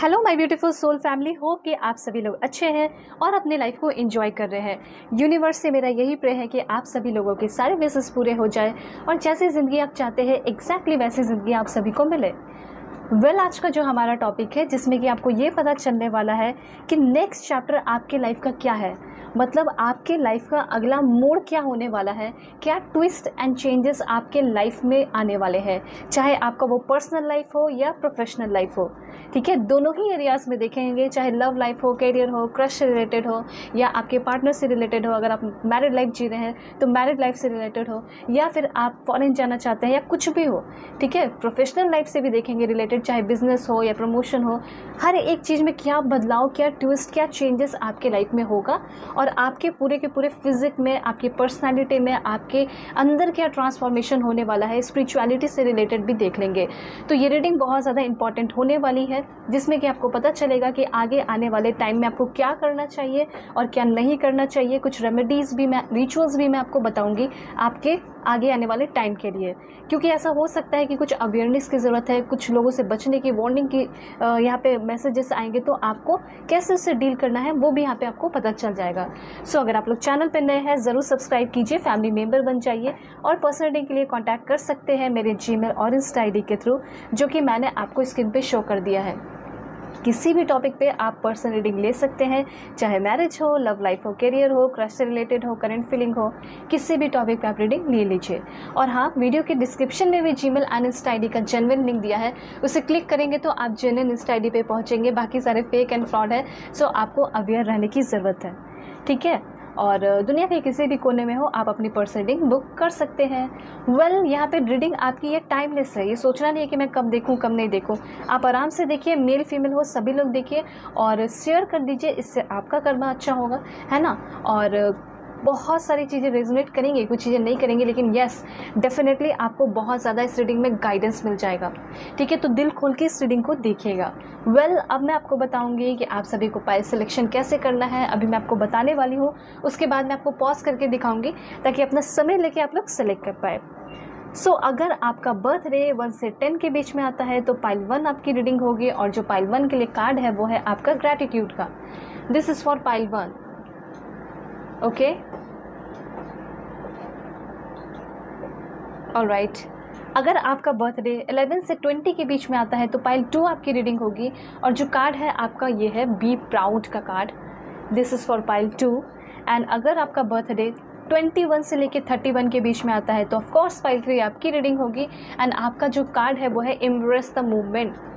Hello my beautiful soul family, hope कि आप सभी लोग अच्छे हैं और अपने लाइफ को एंजॉय कर रहे हैं। यूनिवर्स से मेरा यही प्रे है कि आप सभी लोगों के सारे विशेस पूरे हो जाए और जैसी ज़िंदगी आप चाहते हैं एग्जैक्टली वैसी ज़िंदगी आप सभी को मिले। आज का जो हमारा टॉपिक है जिसमें कि आपको ये पता चलने वाला है कि नेक्स्ट चैप्टर आपके लाइफ का क्या है, मतलब आपके लाइफ का अगला मोड़ क्या होने वाला है, क्या ट्विस्ट एंड चेंजेस आपके लाइफ में आने वाले हैं, चाहे आपका वो पर्सनल लाइफ हो या प्रोफेशनल लाइफ हो। ठीक है, दोनों ही एरियाज़ में देखेंगे, चाहे लव लाइफ हो, करियर हो, क्रश से रिलेटेड हो या आपके पार्टनर से रिलेटेड हो। अगर आप मैरिड लाइफ जी रहे हैं तो मैरिड लाइफ से रिलेटेड हो, या फिर आप फॉरेन जाना चाहते हैं या कुछ भी हो। ठीक है, प्रोफेशनल लाइफ से भी देखेंगे रिलेटेड, चाहे बिजनेस हो या प्रमोशन हो। हर एक चीज़ में क्या बदलाव, क्या ट्विस्ट, क्या चेंजेस आपके लाइफ में होगा और आपके पूरे के पूरे फिजिक में, आपकी पर्सनालिटी में, आपके अंदर क्या ट्रांसफॉर्मेशन होने वाला है, स्पिरिचुअलिटी से रिलेटेड भी देख लेंगे। तो ये रीडिंग बहुत ज़्यादा इंपॉर्टेंट होने वाली है, जिसमें कि आपको पता चलेगा कि आगे आने वाले टाइम में आपको क्या करना चाहिए और क्या नहीं करना चाहिए। कुछ रेमेडीज़ भी मैं, रिचुअल्स भी मैं आपको बताऊंगी आपके आगे आने वाले टाइम के लिए, क्योंकि ऐसा हो सकता है कि कुछ अवेयरनेस की ज़रूरत है, कुछ लोगों से बचने की, वार्निंग की यहाँ पे मैसेजेस आएंगे, तो आपको कैसे उससे डील करना है वो भी यहाँ पे आपको पता चल जाएगा। सो अगर आप लोग चैनल पर नए हैं ज़रूर सब्सक्राइब कीजिए, फैमिली मेम्बर बन जाइए और पर्सनल रीडिंग के लिए कॉन्टैक्ट कर सकते हैं मेरे जीमेल और इंस्टा ID के थ्रू, जो कि मैंने आपको स्क्रीन पे शो कर दिया है। किसी भी टॉपिक पे आप पर्सनल रीडिंग ले सकते हैं, चाहे मैरिज हो, लव लाइफ हो, करियर हो, क्रश से रिलेटेड हो, करंट फीलिंग हो, किसी भी टॉपिक पे आप रीडिंग ले लीजिए। और हाँ, वीडियो के डिस्क्रिप्शन में भी जीमेल एंड इंस्टा ID का जेन्युइन लिंक दिया है, उसे क्लिक करेंगे तो आप जेन्युइन इंस्टा ID पे पहुँचेंगे। बाकी सारे फेक एंड फ्रॉड है, सो आपको अवेयर रहने की ज़रूरत है। ठीक है, और दुनिया के किसी भी कोने में हो आप अपनी पर्सनल रीडिंग बुक कर सकते हैं। यहाँ पे रीडिंग आपकी ये टाइमलेस है, ये सोचना नहीं है कि मैं कब देखूं कब नहीं देखूं। आप आराम से देखिए, मेल फीमेल हो सभी लोग देखिए और शेयर कर दीजिए, इससे आपका कर्म अच्छा होगा, है ना। और बहुत सारी चीज़ें रेजोनेट करेंगी, कुछ चीज़ें नहीं करेंगी, लेकिन यस डेफिनेटली आपको बहुत ज़्यादा इस रीडिंग में गाइडेंस मिल जाएगा। ठीक है, तो दिल खोल के इस रीडिंग को देखिएगा। अब मैं आपको बताऊंगी कि आप सभी को पाइल सिलेक्शन कैसे करना है, अभी मैं आपको बताने वाली हूँ। उसके बाद मैं आपको पॉज करके दिखाऊंगी ताकि अपना समय लेके आप लोग सेलेक्ट कर पाए। अगर आपका बर्थडे 1 से 10 के बीच में आता है तो पाइल 1 आपकी रीडिंग होगी, और जो पाइल 1 के लिए कार्ड है वो है आपका ग्रैटिट्यूड का। This is for pile 1। Okay, alright. अगर आपका बर्थडे 11 से 20 के बीच में आता है तो पाइल 2 आपकी रीडिंग होगी, और जो कार्ड है आपका ये है बी प्राउड का card. This is for pile 2। And अगर आपका बर्थडे 21 से लेके 31 के बीच में आता है तो ऑफकोर्स पाइल 3 आपकी रीडिंग होगी, एंड आपका जो कार्ड है वो है एम्ब्रेस द मूवमेंट।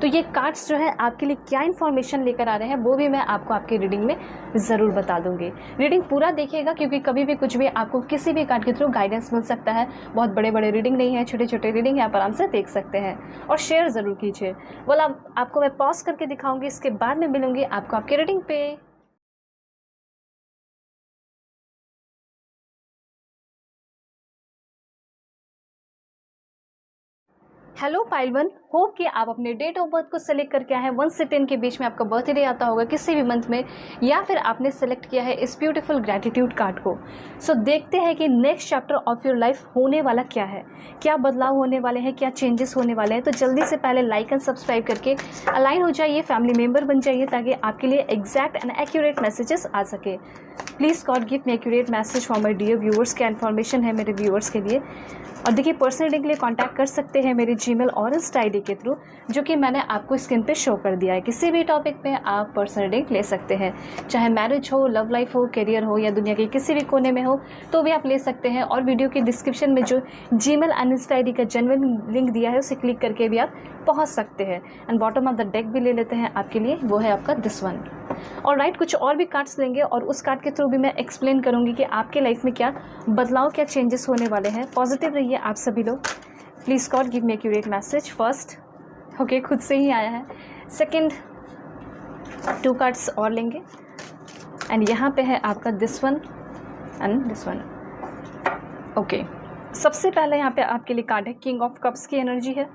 तो ये कार्ड्स जो है आपके लिए क्या इन्फॉर्मेशन लेकर आ रहे हैं वो भी मैं आपको आपकी रीडिंग में ज़रूर बता दूंगी। रीडिंग पूरा देखिएगा, क्योंकि कभी भी कुछ भी आपको किसी भी कार्ड के थ्रू गाइडेंस मिल सकता है। बहुत बड़े बड़े रीडिंग नहीं है, छोटे छोटे रीडिंग है, आप आराम से देख सकते हैं और शेयर ज़रूर कीजिए। आपको मैं पॉज करके दिखाऊंगी, इसके बाद में मिलूंगी आपको आपकी रीडिंग पे। हेलो पाइल 1, होप कि आप अपने डेट ऑफ बर्थ को सेलेक्ट करके आए हैं। 1 से 10 के बीच में आपका बर्थडे आता होगा किसी भी मंथ में, या फिर आपने सेलेक्ट किया है इस ब्यूटीफुल ग्रैटिट्यूड कार्ड को। देखते हैं कि next chapter of your life होने वाला क्या है, क्या बदलाव होने वाले हैं, क्या चेंजेस होने वाले हैं। तो जल्दी से पहले लाइक एंड सब्सक्राइब करके अलाइन हो जाइए, फैमिली मेम्बर बन जाइए, ताकि आपके लिए एग्जैक्ट एंड एक्यूरेट मैसेजेस आ सके। Please God give me accurate message for my dear viewers. क्या इन्फॉर्मेशन है मेरे व्यूअर्स के लिए। और देखिए, पर्सनल रीडिंग के लिए कांटेक्ट कर सकते हैं मेरे जीमेल और इंस्टा ID के थ्रू, जो कि मैंने आपको स्क्रीन पे शो कर दिया है। किसी भी टॉपिक पे आप पर्सनल रीडिंग ले सकते हैं, चाहे मैरिज हो, लव लाइफ हो, करियर हो, या दुनिया के किसी भी कोने में हो तो भी आप ले सकते हैं। और वीडियो के डिस्क्रिप्शन में जो जीमेल एंड इंस्टा ID का जेन्युइन लिंक दिया है उसे क्लिक करके भी आप पहुँच सकते हैं। And bottom of the deck भी ले लेते हैं आपके लिए, वो है आपका दिस वन। और राइट, कुछ और भी कार्ड्स लेंगे और उस कार्ड के थ्रू भी मैं एक्सप्लेन करूंगी कि आपके लाइफ में क्या बदलाव, क्या चेंजेस होने वाले हैं। पॉजिटिव रहिए आप सभी लोग। Please God give me accurate message. First, okay, खुद से ही आया है। सेकंड, 2 कार्ड्स और लेंगे, एंड यहाँ पे है आपका this one and this one. Okay, सबसे पहले यहाँ पे आपके लिए कार्ड है किंग ऑफ कप्स की एनर्जी है।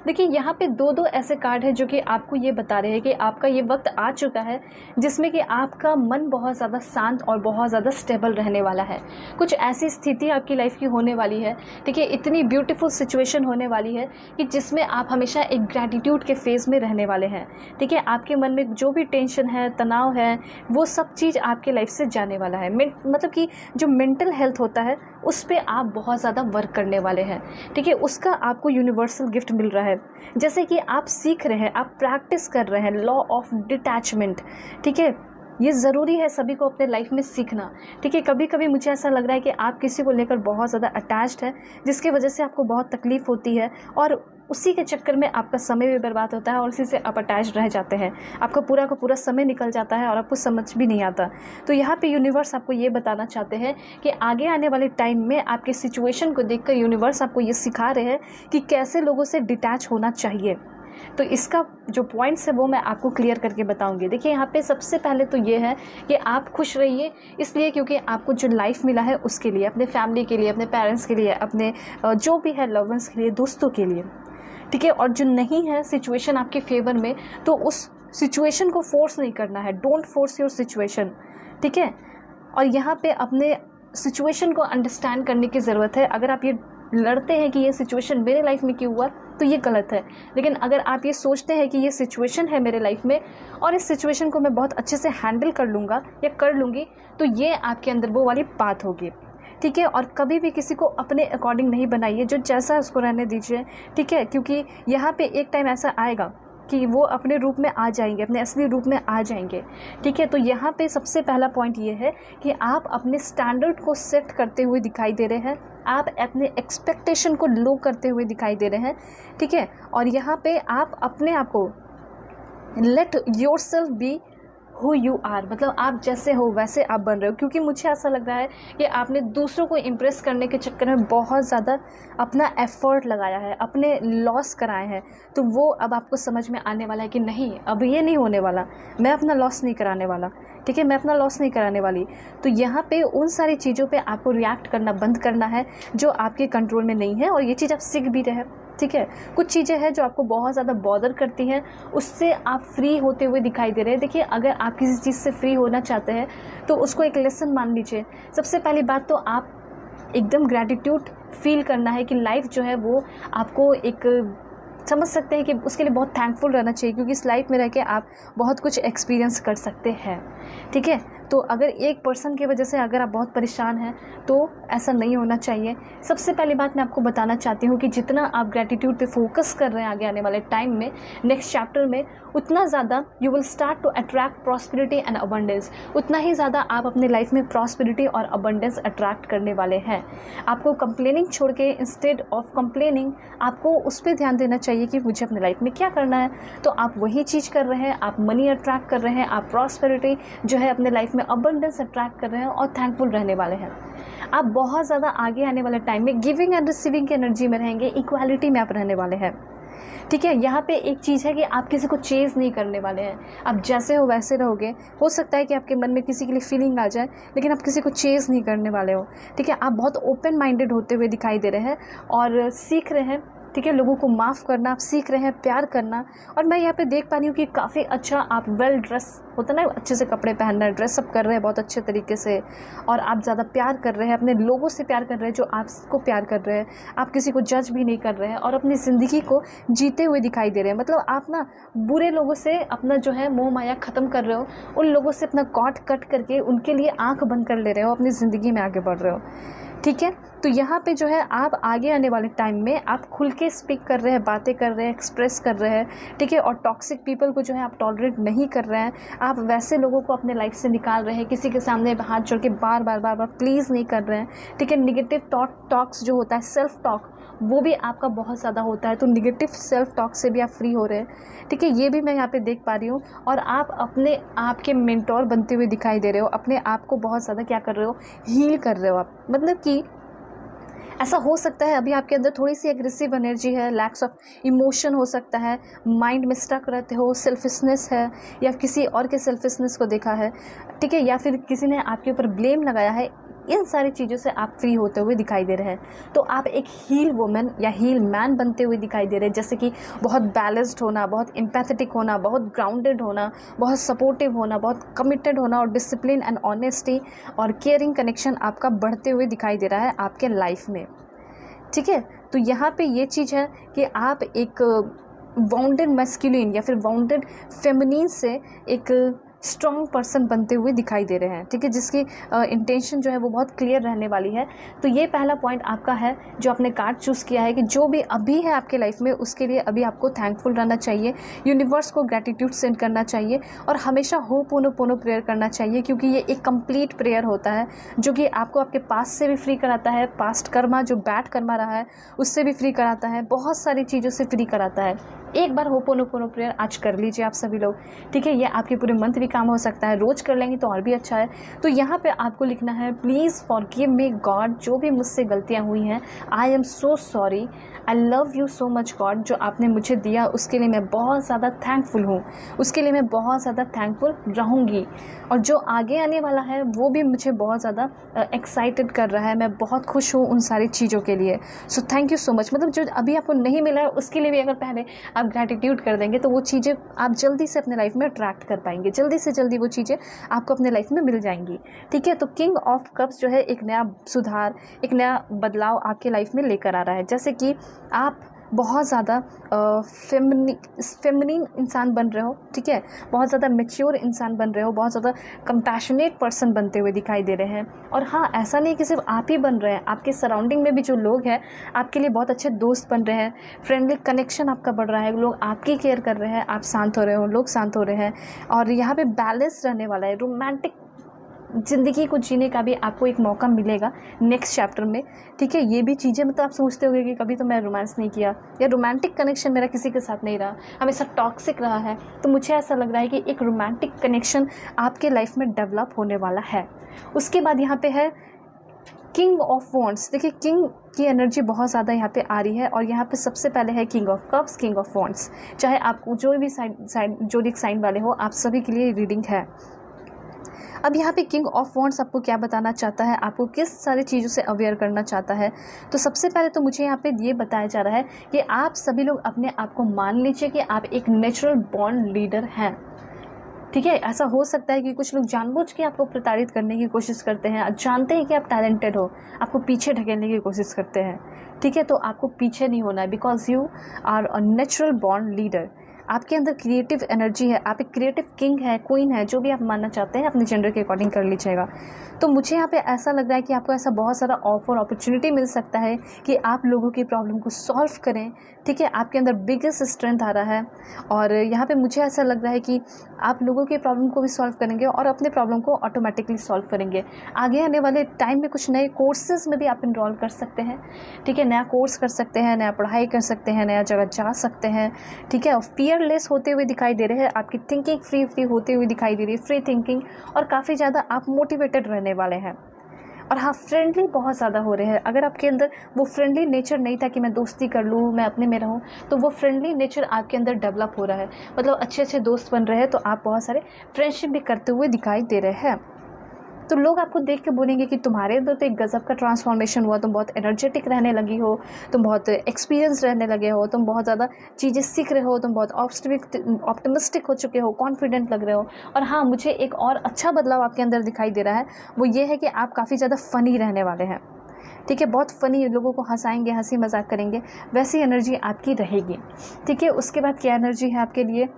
देखिए यहाँ पे दो दो ऐसे कार्ड हैं जो कि आपको ये बता रहे हैं कि आपका ये वक्त आ चुका है जिसमें कि आपका मन बहुत ज़्यादा शांत और बहुत ज़्यादा स्टेबल रहने वाला है। कुछ ऐसी स्थिति आपकी लाइफ की होने वाली है, ठीक है, इतनी ब्यूटीफुल सिचुएशन होने वाली है कि जिसमें आप हमेशा एक ग्रैटिट्यूड के फेज़ में रहने वाले हैं, ठीक है। आपके मन में जो भी टेंशन है, तनाव है, वो सब चीज़ आपके लाइफ से जाने वाला है। मतलब कि जो मेंटल हेल्थ होता है उस पर आप बहुत ज़्यादा वर्क करने वाले हैं, ठीक है। उसका आपको यूनिवर्सल गिफ्ट मिल रहा है। जैसे कि आप सीख रहे हैं, आप प्रैक्टिस कर रहे हैं लॉ ऑफ डिटैचमेंट, ठीक है। ये ज़रूरी है सभी को अपने लाइफ में सीखना, ठीक है। कभी कभी मुझे ऐसा लग रहा है कि आप किसी को लेकर बहुत ज़्यादा अटैच्ड है जिसकी वजह से आपको बहुत तकलीफ़ होती है और उसी के चक्कर में आपका समय भी बर्बाद होता है और उसी से आप अटैच रह जाते हैं। आपका पूरा का पूरा समय निकल जाता है और आपको समझ भी नहीं आता। तो यहाँ पे यूनिवर्स आपको ये बताना चाहते हैं कि आगे आने वाले टाइम में आपकी सिचुएशन को देखकर यूनिवर्स आपको ये सिखा रहे हैं कि कैसे लोगों से डिटैच होना चाहिए। तो इसका जो पॉइंट्स है वो मैं आपको क्लियर करके बताऊंगी। देखिए यहाँ पे सबसे पहले तो ये है कि आप खुश रहिए, इसलिए क्योंकि आपको जो लाइफ मिला है उसके लिए, अपने फैमिली के लिए, अपने पेरेंट्स के लिए, अपने जो भी है लव वंस के लिए, दोस्तों के लिए, ठीक है। और जो नहीं है सिचुएशन आपके फेवर में, तो उस सिचुएशन को फोर्स नहीं करना है। डोंट फोर्स योर सिचुएशन, ठीक है। और यहाँ पे अपने सिचुएशन को अंडरस्टैंड करने की ज़रूरत है। अगर आप ये लड़ते हैं कि ये सिचुएशन मेरे लाइफ में क्यों हुआ, तो ये गलत है। लेकिन अगर आप ये सोचते हैं कि ये सिचुएशन है मेरे लाइफ में और इस सिचुएशन को मैं बहुत अच्छे से हैंडल कर लूँगा या कर लूँगी, तो ये आपके अंदर वो वाली बात होगी, ठीक है। और कभी भी किसी को अपने अकॉर्डिंग नहीं बनाइए, जो जैसा उसको रहने दीजिए, ठीक है। क्योंकि यहाँ पे एक टाइम ऐसा आएगा कि वो अपने रूप में आ जाएंगे, अपने असली रूप में आ जाएंगे, ठीक है। तो यहाँ पे सबसे पहला पॉइंट ये है कि आप अपने स्टैंडर्ड को सेट करते हुए दिखाई दे रहे हैं, आप अपने एक्सपेक्टेशन को लो करते हुए दिखाई दे रहे हैं, ठीक है। और यहाँ पे आप अपने आप को let yourself be who you are, मतलब आप जैसे हो वैसे आप बन रहे हो। क्योंकि मुझे ऐसा लग रहा है कि आपने दूसरों को इम्प्रेस करने के चक्कर में बहुत ज़्यादा अपना एफर्ट लगाया है, अपने लॉस कराए हैं। तो वो अब आपको समझ में आने वाला है कि नहीं, अब ये नहीं होने वाला, मैं अपना लॉस नहीं कराने वाला, ठीक है, मैं अपना लॉस नहीं कराने वाली। तो यहाँ पे उन सारी चीज़ों पे आपको रिएक्ट करना बंद करना है जो आपके कंट्रोल में नहीं है। और ये चीज़ आप सीख भी रहे हैं, ठीक है। कुछ चीज़ें हैं जो आपको बहुत ज़्यादा बॉदर करती हैं, उससे आप फ्री होते हुए दिखाई दे रहे हैं। देखिए अगर आप किसी चीज़ से फ्री होना चाहते हैं तो उसको एक लेसन मान लीजिए। सबसे पहली बात तो आप एकदम ग्रैटिट्यूड फील करना है कि लाइफ जो है वो आपको एक समझ सकते हैं कि उसके लिए बहुत थैंकफुल रहना चाहिए, क्योंकि इस लाइफ में रह के आप बहुत कुछ एक्सपीरियंस कर सकते हैं, ठीक है। तो अगर एक पर्सन की वजह से अगर आप बहुत परेशान हैं तो ऐसा नहीं होना चाहिए। सबसे पहली बात मैं आपको बताना चाहती हूँ कि जितना आप ग्रैटिट्यूड पे फोकस कर रहे हैं आगे आने वाले टाइम में, नेक्स्ट चैप्टर में, उतना ज़्यादा you will start to attract prosperity and abundance. उतना ही ज़्यादा आप अपने लाइफ में प्रॉस्पेरिटी और अबंडेंस अट्रैक्ट करने वाले हैं। आपको कंप्लेनिंग छोड़ के इंस्टेड ऑफ कंप्लेनिंग आपको उस पर ध्यान देना चाहिए कि मुझे अपने लाइफ में क्या करना है। तो आप वही चीज़ कर रहे हैं, आप मनी अट्रैक्ट कर रहे हैं, आप प्रॉस्पेरिटी जो है अपने लाइफ में अबंडेंस अट्रैक्ट कर रहे हैं और थैंकफुल रहने वाले हैं। आप बहुत ज़्यादा आगे आने वाले टाइम में गिविंग एंड रिसीविंग की एनर्जी में रहेंगे, इक्वालिटी में आप रहने वाले हैं, ठीक है। यहाँ पे एक चीज़ है कि आप किसी को चेज़ नहीं करने वाले हैं, आप जैसे हो वैसे रहोगे। हो सकता है कि आपके मन में किसी के लिए फीलिंग आ जाए, लेकिन आप किसी को चेज़ नहीं करने वाले हो, ठीक है। आप बहुत ओपन माइंडेड होते हुए दिखाई दे रहे हैं और सीख रहे हैं, ठीक है, लोगों को माफ़ करना आप सीख रहे हैं, प्यार करना। और मैं यहाँ पे देख पा रही हूँ कि काफ़ी अच्छा आप वेल ड्रेस होता ना, अच्छे से कपड़े पहनना, ड्रेसअप कर रहे हैं बहुत अच्छे तरीके से, और आप ज़्यादा प्यार कर रहे हैं, अपने लोगों से प्यार कर रहे हैं जो आपको प्यार कर रहे हैं। आप किसी को जज भी नहीं कर रहे हैं और अपनी ज़िंदगी को जीते हुए दिखाई दे रहे हैं। मतलब आप ना बुरे लोगों से अपना जो है मोह माया ख़त्म कर रहे हो, उन लोगों से अपना कॉट कट करके उनके लिए आँख बंद कर ले रहे हो, अपनी ज़िंदगी में आगे बढ़ रहे हो, ठीक है। तो यहाँ पे जो है आप आगे आने वाले टाइम में आप खुल के स्पीक कर रहे हैं, बातें कर रहे हैं, एक्सप्रेस कर रहे हैं, ठीक है। और टॉक्सिक पीपल को जो है आप टॉलरेट नहीं कर रहे हैं, आप वैसे लोगों को अपने लाइफ से निकाल रहे हैं, किसी के सामने हाथ जोड़ के बार बार प्लीज़ नहीं कर रहे हैं, ठीक है। निगेटिव टॉक्स जो होता है, सेल्फ टॉक, वो भी आपका बहुत ज़्यादा होता है, तो निगेटिव सेल्फ टॉक से भी आप फ्री हो रहे हैं, ठीक है। ये भी मैं यहाँ पे देख पा रही हूँ। और आप अपने आप के मेंटोर बनते हुए दिखाई दे रहे हो, अपने आप को बहुत ज़्यादा क्या कर रहे हो, हील कर रहे हो आप। मतलब कि ऐसा हो सकता है अभी आपके अंदर थोड़ी सी एग्रेसिव एनर्जी है, लैक्स ऑफ इमोशन हो सकता है, माइंड में स्टक रहते हो, सेल्फिशनेस है, या किसी और के सेल्फिशनेस को देखा है, ठीक है, या फिर किसी ने आपके ऊपर ब्लेम लगाया है, इन सारी चीज़ों से आप फ्री होते हुए दिखाई दे रहे हैं। तो आप एक हील वुमेन या हील मैन बनते हुए दिखाई दे रहे हैं, जैसे कि बहुत बैलेंस्ड होना, बहुत एम्पैथेटिक होना, बहुत ग्राउंडेड होना, बहुत सपोर्टिव होना, बहुत कमिटेड होना और डिसिप्लिन एंड ऑनेस्टी और केयरिंग कनेक्शन आपका बढ़ते हुए दिखाई दे रहा है आपके लाइफ में। ठीक है, तो यहाँ पे ये चीज़ है कि आप एक वाउंडेड मैस्कुलिन या फिर वाउंडेड फेमिनिन से एक स्ट्रॉन्ग पर्सन बनते हुए दिखाई दे रहे हैं। ठीक है, जिसकी इंटेंशन जो है वो बहुत क्लियर रहने वाली है। तो ये पहला पॉइंट आपका है जो आपने कार्ड चूज़ किया है कि जो भी अभी है आपके लाइफ में उसके लिए अभी आपको थैंकफुल रहना चाहिए, यूनिवर्स को ग्रैटिट्यूड सेंड करना चाहिए और हमेशा होपोनोपोनो प्रेयर करना चाहिए, क्योंकि ये एक कंप्लीट प्रेयर होता है जो कि आपको आपके पास्ट से भी फ्री कराता है, पास्ट कर्मा जो बैड कर्मा रहा है उससे भी फ्री कराता है, बहुत सारी चीज़ों से फ्री कराता है। एक बार होपोनोपोनो प्रेयर आज कर लीजिए आप सभी लोग। ठीक है, ये आपके पूरे मंथ भी काम हो सकता है, रोज़ कर लेंगे तो और भी अच्छा है। तो यहाँ पे आपको लिखना है, प्लीज़ फॉरगिव मी गॉड, जो भी मुझसे गलतियाँ हुई हैं, I am so sorry, I love you so much God, जो आपने मुझे दिया उसके लिए मैं बहुत ज़्यादा थैंकफुल हूँ, उसके लिए मैं बहुत ज़्यादा थैंकफुल रहूँगी, और जो आगे आने वाला है वो भी मुझे बहुत ज़्यादा एक्साइटेड कर रहा है, मैं बहुत खुश हूँ उन सारी चीज़ों के लिए। So thank you so much. मतलब जो अभी आपको नहीं मिला है उसके लिए भी अगर पहले आप ग्रैटिट्यूड कर देंगे तो वो चीज़ें आप जल्दी से अपने लाइफ में अट्रैक्ट कर पाएंगे, जल्दी से जल्दी वो चीज़ें आपको अपने लाइफ में मिल जाएंगी। ठीक है, तो किंग ऑफ कप्स जो है एक नया सुधार, एक नया बदलाव आपके लाइफ में लेकर आ रहा है, जैसे कि आप बहुत ज़्यादा फेमिनिन इंसान बन रहे हो। ठीक है, बहुत ज़्यादा मैच्योर इंसान बन रहे हो, बहुत ज़्यादा कंपैशनेट पर्सन बनते हुए दिखाई दे रहे हैं। और हाँ, ऐसा नहीं कि सिर्फ आप ही बन रहे हैं, आपके सराउंडिंग में भी जो लोग हैं आपके लिए बहुत अच्छे दोस्त बन रहे हैं, फ्रेंडली कनेक्शन आपका बढ़ रहा है, लोग आपकी केयर कर रहे हैं, आप शांत हो रहे हो, लोग शांत हो रहे हैं, और यहाँ पे बैलेंस रहने वाला है। रोमांटिक ज़िंदगी को जीने का भी आपको एक मौका मिलेगा नेक्स्ट चैप्टर में। ठीक है, ये भी चीज़ें मतलब आप सोचते होंगे कि कभी तो मैं रोमांस नहीं किया या रोमांटिक कनेक्शन मेरा किसी के साथ नहीं रहा, हमेशा टॉक्सिक रहा है, तो मुझे ऐसा लग रहा है कि एक रोमांटिक कनेक्शन आपके लाइफ में डेवलप होने वाला है। उसके बाद यहाँ पे है किंग ऑफ वॉन्ड्स। देखिए, किंग की एनर्जी बहुत ज़्यादा यहाँ पे आ रही है, और यहाँ पे सबसे पहले है king of cups, king of wands. चाहे आपको जो भी साइन जोडिक साइन वाले हो, आप सभी के लिए रीडिंग है। अब यहाँ पे किंग ऑफ वॉन्ड्स आपको क्या बताना चाहता है, आपको किस सारी चीज़ों से अवेयर करना चाहता है। तो सबसे पहले तो मुझे यहाँ पे ये बताया जा रहा है कि आप सभी लोग अपने आप को मान लीजिए कि आप एक नेचुरल बॉर्न लीडर हैं। ठीक है, ऐसा हो सकता है कि कुछ लोग जानबूझ के आपको प्रताड़ित करने की कोशिश करते हैं, जानते हैं कि आप टैलेंटेड हो, आपको पीछे ढकेलने की कोशिश करते हैं। ठीक है, तो आपको पीछे नहीं होना है, because you are a natural born leader. आपके अंदर क्रिएटिव एनर्जी है, आप एक क्रिएटिव किंग है, क्वीन है, जो भी आप मानना चाहते हैं अपने जेंडर के अकॉर्डिंग कर लीजिएगा। तो मुझे यहाँ पे ऐसा लग रहा है कि आपको ऐसा बहुत सारा ऑफर अपॉर्चुनिटी मिल सकता है कि आप लोगों की प्रॉब्लम को सॉल्व करें। ठीक है, आपके अंदर बिगेस्ट स्ट्रेंथ आ रहा है, और यहाँ पे मुझे ऐसा लग रहा है कि आप लोगों की प्रॉब्लम को भी सॉल्व करेंगे और अपने प्रॉब्लम को ऑटोमेटिकली सॉल्व करेंगे। आगे आने वाले टाइम में कुछ नए कोर्सेज में भी आप इनरोल कर सकते हैं। ठीक है, नया कोर्स कर सकते हैं, नया पढ़ाई कर सकते हैं, नया जगह जा सकते हैं। ठीक है, और फियरलेस होते हुए दिखाई दे रहे हैं, आपकी थिंकिंग फ्री होते हुए दिखाई दे रही है, फ्री थिंकिंग, और काफ़ी ज़्यादा आप मोटिवेटेड रहने वाले हैं। और हाँ, फ्रेंडली बहुत ज़्यादा हो रहे हैं। अगर आपके अंदर वो फ्रेंडली नेचर नहीं था कि मैं दोस्ती कर लूँ, मैं अपने में रहूँ, तो वो फ्रेंडली नेचर आपके अंदर डेवलप हो रहा है। मतलब अच्छे अच्छे दोस्त बन रहे हैं, तो आप बहुत सारे फ्रेंडशिप भी करते हुए दिखाई दे रहे हैं। तो लोग आपको देख के बोलेंगे कि तुम्हारे अंदर तो एक गज़ब का ट्रांसफॉर्मेशन हुआ, तुम बहुत एनर्जेटिक रहने लगी हो, तुम बहुत एक्सपीरियंस रहने लगे हो, तुम बहुत ज़्यादा चीज़ें सीख रहे हो, तुम बहुत ऑप्टिमिस्टिक हो चुके हो, कॉन्फिडेंट लग रहे हो। और हाँ, मुझे एक और अच्छा बदलाव आपके अंदर दिखाई दे रहा है, वो ये है कि आप काफ़ी ज़्यादा फ़नी रहने वाले हैं। ठीक है, बहुत फ़नी, लोगों को हंसाएंगे, हंसी मजाक करेंगे, वैसी एनर्जी आपकी रहेगी। ठीक है, उसके बाद क्या एनर्जी है आपके लिए,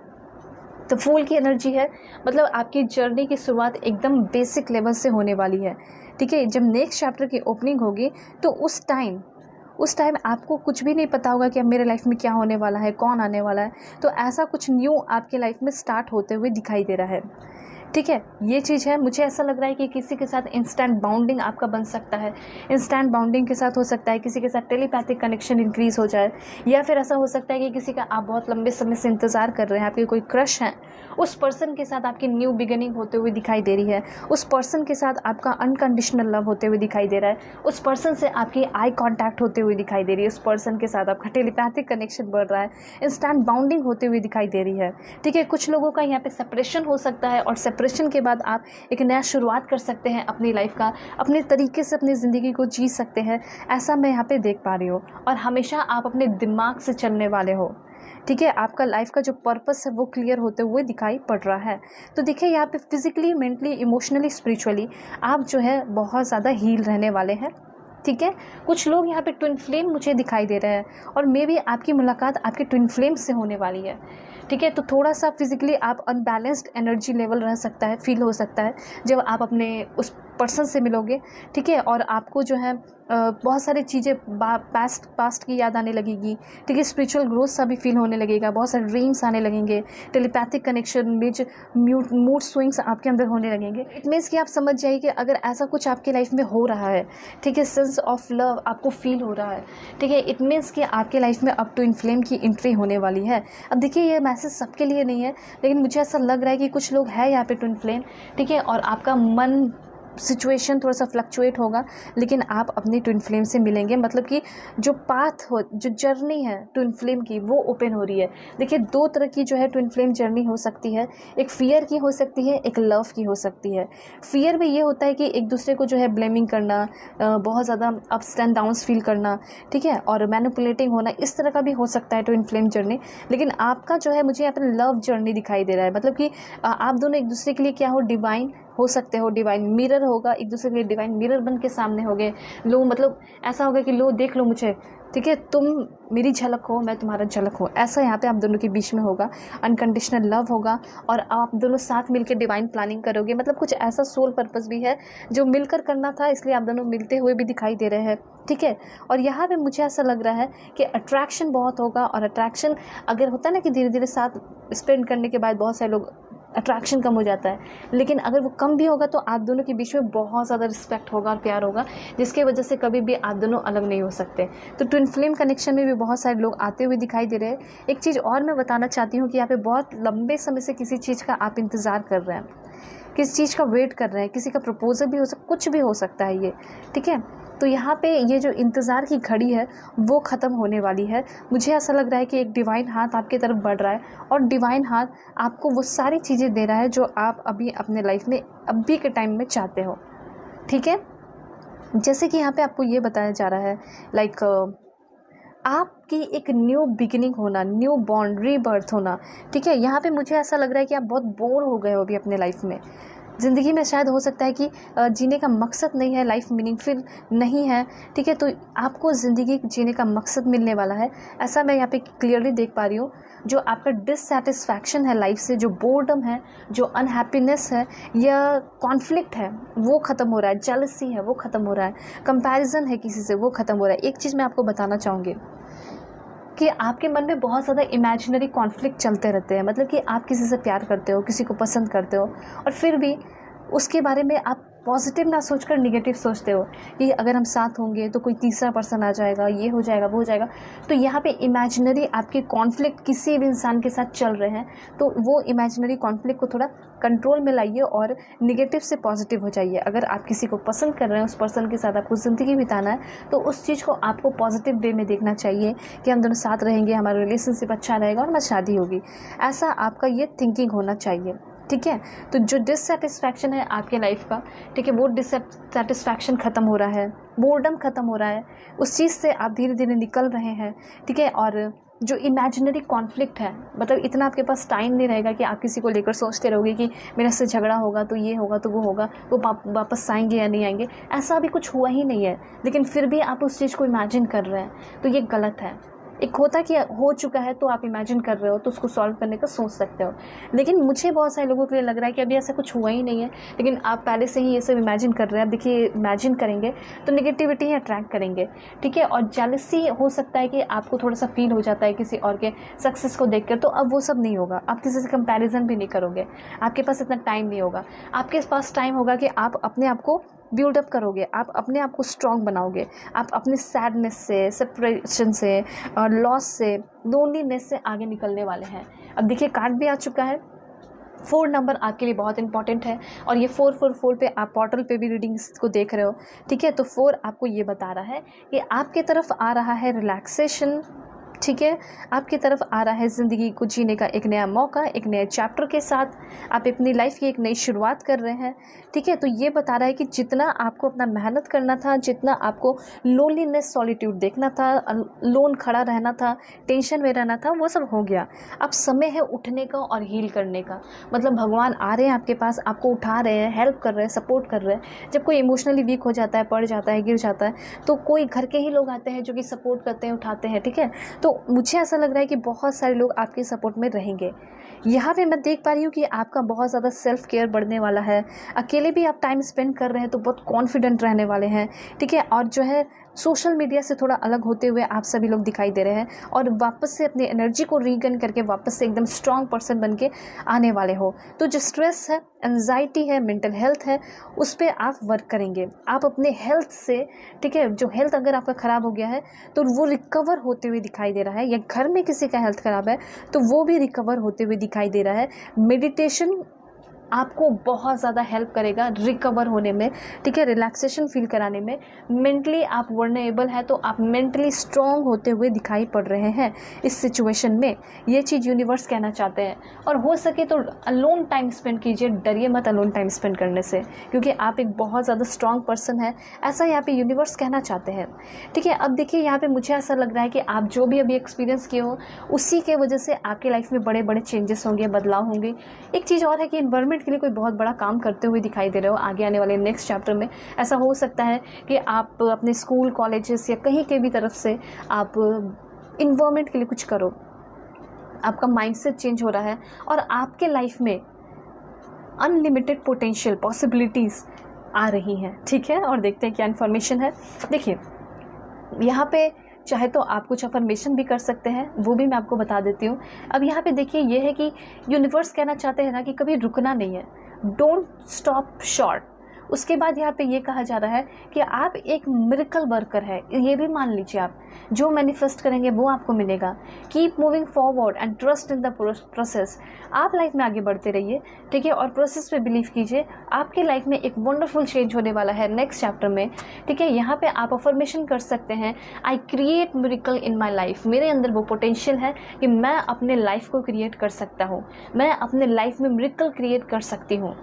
तो फूल की एनर्जी है। मतलब आपकी जर्नी की शुरुआत एकदम बेसिक लेवल से होने वाली है। ठीक है, जब नेक्स्ट चैप्टर की ओपनिंग होगी तो उस टाइम आपको कुछ भी नहीं पता होगा कि अब मेरे लाइफ में क्या होने वाला है, कौन आने वाला है। तो ऐसा कुछ न्यू आपके लाइफ में स्टार्ट होते हुए दिखाई दे रहा है। ठीक है, ये चीज़ है। मुझे ऐसा लग रहा है कि किसी के साथ इंस्टेंट बाउंडिंग आपका बन सकता है। इंस्टेंट बाउंडिंग के साथ हो सकता है किसी के साथ टेलीपैथिक कनेक्शन इंक्रीज़ हो जाए, या फिर ऐसा हो सकता है कि किसी का आप बहुत लंबे समय से इंतज़ार कर रहे हैं, आपके कोई क्रश है, उस पर्सन के साथ आपकी न्यू बिगिनिंग होते हुए दिखाई दे रही है, उस पर्सन के साथ आपका अनकंडीशनल लव होते हुए दिखाई दे रहा है, उस पर्सन से आपकी आई कॉन्टैक्ट होते हुए दिखाई दे रही है, उस पर्सन के साथ आपका टेलीपैथिक कनेक्शन बढ़ रहा है, इंस्टेंट बाउंडिंग होते हुए दिखाई दे रही है। ठीक है, कुछ लोगों का यहाँ पे सेपरेशन हो सकता है, और सेपरेशन के बाद आप एक नया शुरुआत कर सकते हैं अपनी लाइफ का, अपने तरीके से अपनी ज़िंदगी को जी सकते हैं, ऐसा मैं यहाँ पे देख पा रही हूँ। और हमेशा आप अपने दिमाग से चलने वाले हो, ठीक है। आपका लाइफ का जो पर्पस है वो क्लियर होते हुए दिखाई पड़ रहा है। तो देखिए यहाँ पे फिजिकली, मेंटली, इमोशनली, स्पिरिचुअली आप जो है बहुत ज़्यादा हील रहने वाले हैं, ठीक है। कुछ लोग यहाँ पे ट्विन फ्लेम मुझे दिखाई दे रहे हैं, और मे बी आपकी मुलाकात आपके ट्विन फ्लेम से होने वाली है, ठीक है। तो थोड़ा सा फिजिकली आप अनबैलेंस्ड एनर्जी लेवल रह सकता है, फील हो सकता है जब आप अपने उस पर्सन से मिलोगे, ठीक है। और आपको जो है बहुत सारी चीज़ें पास्ट की याद आने लगेगी, ठीक है। स्पिरिचुअल ग्रोथ सा भी फील होने लगेगा, बहुत सारे ड्रीम्स आने लगेंगे, टेलीपैथिक कनेक्शन में मूड स्विंग्स आपके अंदर होने लगेंगे। इट मीन्स कि आप समझ जाइए कि अगर ऐसा कुछ आपकी लाइफ में हो रहा है, ठीक है, सेंस ऑफ लव आपको फील हो रहा है, ठीक है, इट मीन्स कि आपके लाइफ में अब ट्विन फ्लेम की एंट्री होने वाली है। अब देखिए ये मैसेज सबके लिए नहीं है, लेकिन मुझे ऐसा लग रहा है कि कुछ लोग हैं यहाँ पे ट्विन फ्लेम, ठीक है। और आपका मन सिचुएशन थोड़ा सा फ्लक्चुएट होगा, लेकिन आप अपनी ट्विन फ्लेम से मिलेंगे। मतलब कि जो पाथ हो, जो जर्नी है ट्विन फ्लेम की, वो ओपन हो रही है। देखिए दो तरह की जो है ट्विन फ्लेम जर्नी हो सकती है, एक फियर की हो सकती है, एक लव की हो सकती है। फियर में ये होता है कि एक दूसरे को जो है ब्लेमिंग करना, बहुत ज़्यादा अप्स एंड डाउन्स फील करना, ठीक है, और मैनिपुलेटिंग होना, इस तरह का भी हो सकता है ट्विन फ्लेम जर्नी। लेकिन आपका जो है मुझे यहाँ पर लव जर्नी दिखाई दे रहा है। मतलब कि आप दोनों एक दूसरे के लिए क्या हो, डिवाइन हो सकते हो, डिवाइन मिरर होगा, एक दूसरे के लिए डिवाइन मिरर बन के सामने होगे। लो मतलब ऐसा होगा कि लो देख लो मुझे, ठीक है, तुम मेरी झलक हो, मैं तुम्हारा झलक हो, ऐसा यहाँ पे आप दोनों के बीच में होगा। अनकंडीशनल लव होगा, और आप दोनों साथ मिलकर डिवाइन प्लानिंग करोगे। मतलब कुछ ऐसा सोल पर्पस भी है जो मिलकर करना था, इसलिए आप दोनों मिलते हुए भी दिखाई दे रहे हैं, ठीक है। और यहाँ पे मुझे ऐसा लग रहा है कि अट्रैक्शन बहुत होगा, और अट्रैक्शन अगर होता है ना कि धीरे धीरे साथ स्पेंड करने के बाद बहुत सारे लोग अट्रैक्शन कम हो जाता है, लेकिन अगर वो कम भी होगा तो आप दोनों के बीच में बहुत ज़्यादा रिस्पेक्ट होगा और प्यार होगा, जिसके वजह से कभी भी आप दोनों अलग नहीं हो सकते। तो ट्विन फ्लेम कनेक्शन में भी बहुत सारे लोग आते हुए दिखाई दे रहे हैं। एक चीज़ और मैं बताना चाहती हूँ कि यहाँ पे बहुत लंबे समय से किसी चीज़ का आप इंतज़ार कर रहे हैं, किसी चीज़ का वेट कर रहे हैं, किसी का प्रपोजल भी हो सकता, कुछ भी हो सकता है ये, ठीक है। तो यहाँ पे ये जो इंतज़ार की घड़ी है वो ख़त्म होने वाली है। मुझे ऐसा लग रहा है कि एक डिवाइन हाथ आपकी तरफ बढ़ रहा है, और डिवाइन हाथ आपको वो सारी चीज़ें दे रहा है जो आप अभी अपने लाइफ में अभी के टाइम में चाहते हो, ठीक है। जैसे कि यहाँ पे आपको ये बताया जा रहा है लाइक आपकी एक न्यू बिगिनिंग होना, न्यू बॉर्न, रीबर्थ होना, ठीक है। यहाँ पे मुझे ऐसा लग रहा है कि आप बहुत बोर हो गए हो अभी अपने लाइफ में, ज़िंदगी में शायद हो सकता है कि जीने का मकसद नहीं है, लाइफ मीनिंगफुल नहीं है, ठीक है। तो आपको ज़िंदगी जीने का मकसद मिलने वाला है, ऐसा मैं यहाँ पे क्लियरली देख पा रही हूँ। जो आपका डिससैटिस्फैक्शन है लाइफ से, जो बोर्डम है, जो अनहैप्पीनेस है या कॉन्फ्लिक्ट है, वो ख़त्म हो रहा है, जेलसी है वो ख़त्म हो रहा है, कंपैरिजन है किसी से वो ख़त्म हो रहा है। एक चीज़ मैं आपको बताना चाहूँगी कि आपके मन में बहुत ज़्यादा इमेजिनरी कॉन्फ्लिक्ट चलते रहते हैं। मतलब कि आप किसी से प्यार करते हो, किसी को पसंद करते हो, और फिर भी उसके बारे में आप पॉजिटिव ना सोचकर निगेटिव सोचते हो कि अगर हम साथ होंगे तो कोई तीसरा पर्सन आ जाएगा, ये हो जाएगा, वो हो जाएगा। तो यहाँ पे इमेजिनरी आपके कॉन्फ्लिक्ट किसी भी इंसान के साथ चल रहे हैं, तो वो इमेजिनरी कॉन्फ्लिक्ट को थोड़ा कंट्रोल में लाइए और निगेटिव से पॉजिटिव हो जाइए। अगर आप किसी को पसंद कर रहे हैं, उस पर्सन के साथ आपको ज़िंदगी बिताना है, तो उस चीज़ को आपको पॉजिटिव वे में देखना चाहिए कि हम दोनों साथ रहेंगे, हमारा रिलेशनशिप अच्छा रहेगा और हमारी शादी होगी। ऐसा आपका ये थिंकिंग होना चाहिए, ठीक है। तो जो डिससेटिस्फैक्शन है आपके लाइफ का, ठीक है, वो डिससेटिस्फैक्शन ख़त्म हो रहा है, बोर्डम ख़त्म हो रहा है, उस चीज़ से आप धीरे धीरे निकल रहे हैं, ठीक है। और जो इमेजिनरी कॉन्फ्लिक्ट है, मतलब इतना आपके पास टाइम नहीं रहेगा कि आप किसी को लेकर सोचते रहोगे कि मेरे से झगड़ा होगा तो ये होगा तो वो होगा, वो वापस आएंगे या नहीं आएंगे। ऐसा अभी कुछ हुआ ही नहीं है, लेकिन फिर भी आप उस चीज़ को इमेजिन कर रहे हैं, तो ये गलत है। एक होता कि हो चुका है तो आप इमेजिन कर रहे हो, तो उसको सॉल्व करने का सोच सकते हो। लेकिन मुझे बहुत सारे लोगों के लिए लग रहा है कि अभी ऐसा कुछ हुआ ही नहीं है, लेकिन आप पहले से ही ये सब इमेजिन कर रहे हैं। अब देखिए, इमेजिन करेंगे तो नेगेटिविटी ही अट्रैक्ट करेंगे, ठीक है। और जेलसी हो सकता है कि आपको थोड़ा सा फील हो जाता है किसी और के सक्सेस को देखकर, तो अब वो सब नहीं होगा। आप किसी से कंपैरिजन भी नहीं करोगे, आपके पास इतना टाइम नहीं होगा। आपके पास टाइम होगा कि आप अपने आप को बिल्डअप करोगे, आप अपने आप को स्ट्रॉन्ग बनाओगे, आप अपने सैडनेस से, सेपरेशन से, लॉस से, लोनलीनेस से आगे निकलने वाले हैं। अब देखिए, कार्ड भी आ चुका है। 4 नंबर आपके लिए बहुत इंपॉर्टेंट है, और ये 444 पे आप पोर्टल पे भी रीडिंग्स को देख रहे हो, ठीक है। तो 4 आपको ये बता रहा है कि आपके तरफ आ रहा है रिलैक्सेशन, ठीक है, आपकी तरफ आ रहा है ज़िंदगी को जीने का एक नया मौका, एक नए चैप्टर के साथ आप अपनी लाइफ की एक नई शुरुआत कर रहे हैं। ठीक है, तो ये बता रहा है कि जितना आपको अपना मेहनत करना था, जितना आपको लोनलीनेस, सॉलिट्यूड देखना था, लोन खड़ा रहना था, टेंशन में रहना था, वो सब हो गया। अब समय है उठने का और हील करने का। मतलब भगवान आ रहे हैं आपके पास, आपको उठा रहे हैं, हेल्प कर रहे हैं, सपोर्ट कर रहे हैं। जब कोई इमोशनली वीक हो जाता है, पड़ जाता है, गिर जाता है, तो कोई घर के ही लोग आते हैं जो कि सपोर्ट करते हैं, उठाते हैं। ठीक है, तो मुझे ऐसा लग रहा है कि बहुत सारे लोग आपके सपोर्ट में रहेंगे। यहाँ पे मैं देख पा रही हूँ कि आपका बहुत ज़्यादा सेल्फ केयर बढ़ने वाला है। अकेले भी आप टाइम स्पेंड कर रहे हैं तो बहुत कॉन्फिडेंट रहने वाले हैं। ठीक है, और जो है सोशल मीडिया से थोड़ा अलग होते हुए आप सभी लोग दिखाई दे रहे हैं और वापस से अपनी एनर्जी को रीगेन करके वापस से एकदम स्ट्रॉन्ग पर्सन बन के आने वाले हो। तो जो स्ट्रेस है, एंजाइटी है, मेंटल हेल्थ है, उस पर आप वर्क करेंगे। आप अपने हेल्थ से, ठीक है, जो हेल्थ अगर आपका ख़राब हो गया है तो वो रिकवर होते हुए दिखाई दे रहा है, या घर में किसी का हेल्थ ख़राब है तो वो भी रिकवर होते हुए दिखाई दे रहा है। मेडिटेशन आपको बहुत ज़्यादा हेल्प करेगा रिकवर होने में। ठीक है, रिलैक्सेशन फील कराने में। मेंटली आप वर्नेबल है तो आप मेंटली स्ट्रॉन्ग होते हुए दिखाई पड़ रहे हैं इस सिचुएशन में। ये चीज़ यूनिवर्स कहना चाहते हैं। और हो सके तो अलोन टाइम स्पेंड कीजिए, डरिए मत अलोन टाइम स्पेंड करने से, क्योंकि आप एक बहुत ज़्यादा स्ट्रॉन्ग पर्सन है, ऐसा यहाँ पे यूनिवर्स कहना चाहते हैं। ठीक है, अब देखिए यहाँ पे मुझे ऐसा लग रहा है कि आप जो भी अभी एक्सपीरियंस किए हो उसी के वजह से आपकी लाइफ में बड़े बड़े चेंजेस होंगे, बदलाव होंगे। एक चीज़ और है कि इन्वायरमेंट के लिए कोई बहुत बड़ा काम करते हुए दिखाई दे रहे हो आगे आने वाले नेक्स्ट चैप्टर में। ऐसा हो सकता है कि आप अपने स्कूल, कॉलेजेस या कहीं के भी तरफ से आप इन्वायरमेंट के लिए कुछ करो। आपका माइंडसेट चेंज हो रहा है और आपके लाइफ में अनलिमिटेड पोटेंशियल पॉसिबिलिटीज़ आ रही हैं। ठीक है, और देखते हैं क्या इन्फॉर्मेशन है। देखिए यहाँ पे चाहे तो आप कुछ अफर्मेशन भी कर सकते हैं, वो भी मैं आपको बता देती हूँ। अब यहाँ पे देखिए ये है कि यूनिवर्स कहना चाहते हैं ना कि कभी रुकना नहीं है, डोंट स्टॉप शॉर्ट। उसके बाद यहाँ पे ये कहा जा रहा है कि आप एक मिरेकल वर्कर है, ये भी मान लीजिए। आप जो मैनिफेस्ट करेंगे वो आपको मिलेगा। Keep moving forward and trust in the process. आप लाइफ में आगे बढ़ते रहिए, ठीक है, और प्रोसेस पे बिलीव कीजिए। आपके लाइफ में एक वंडरफुल चेंज होने वाला है नेक्स्ट चैप्टर में। ठीक है, यहाँ पे आप अफर्मेशन कर सकते हैं, I create miracle in my life. मेरे अंदर वो पोटेंशियल है कि मैं अपने लाइफ को क्रिएट कर सकता हूँ, मैं अपने लाइफ में मिरेकल क्रिएट कर सकती हूँ।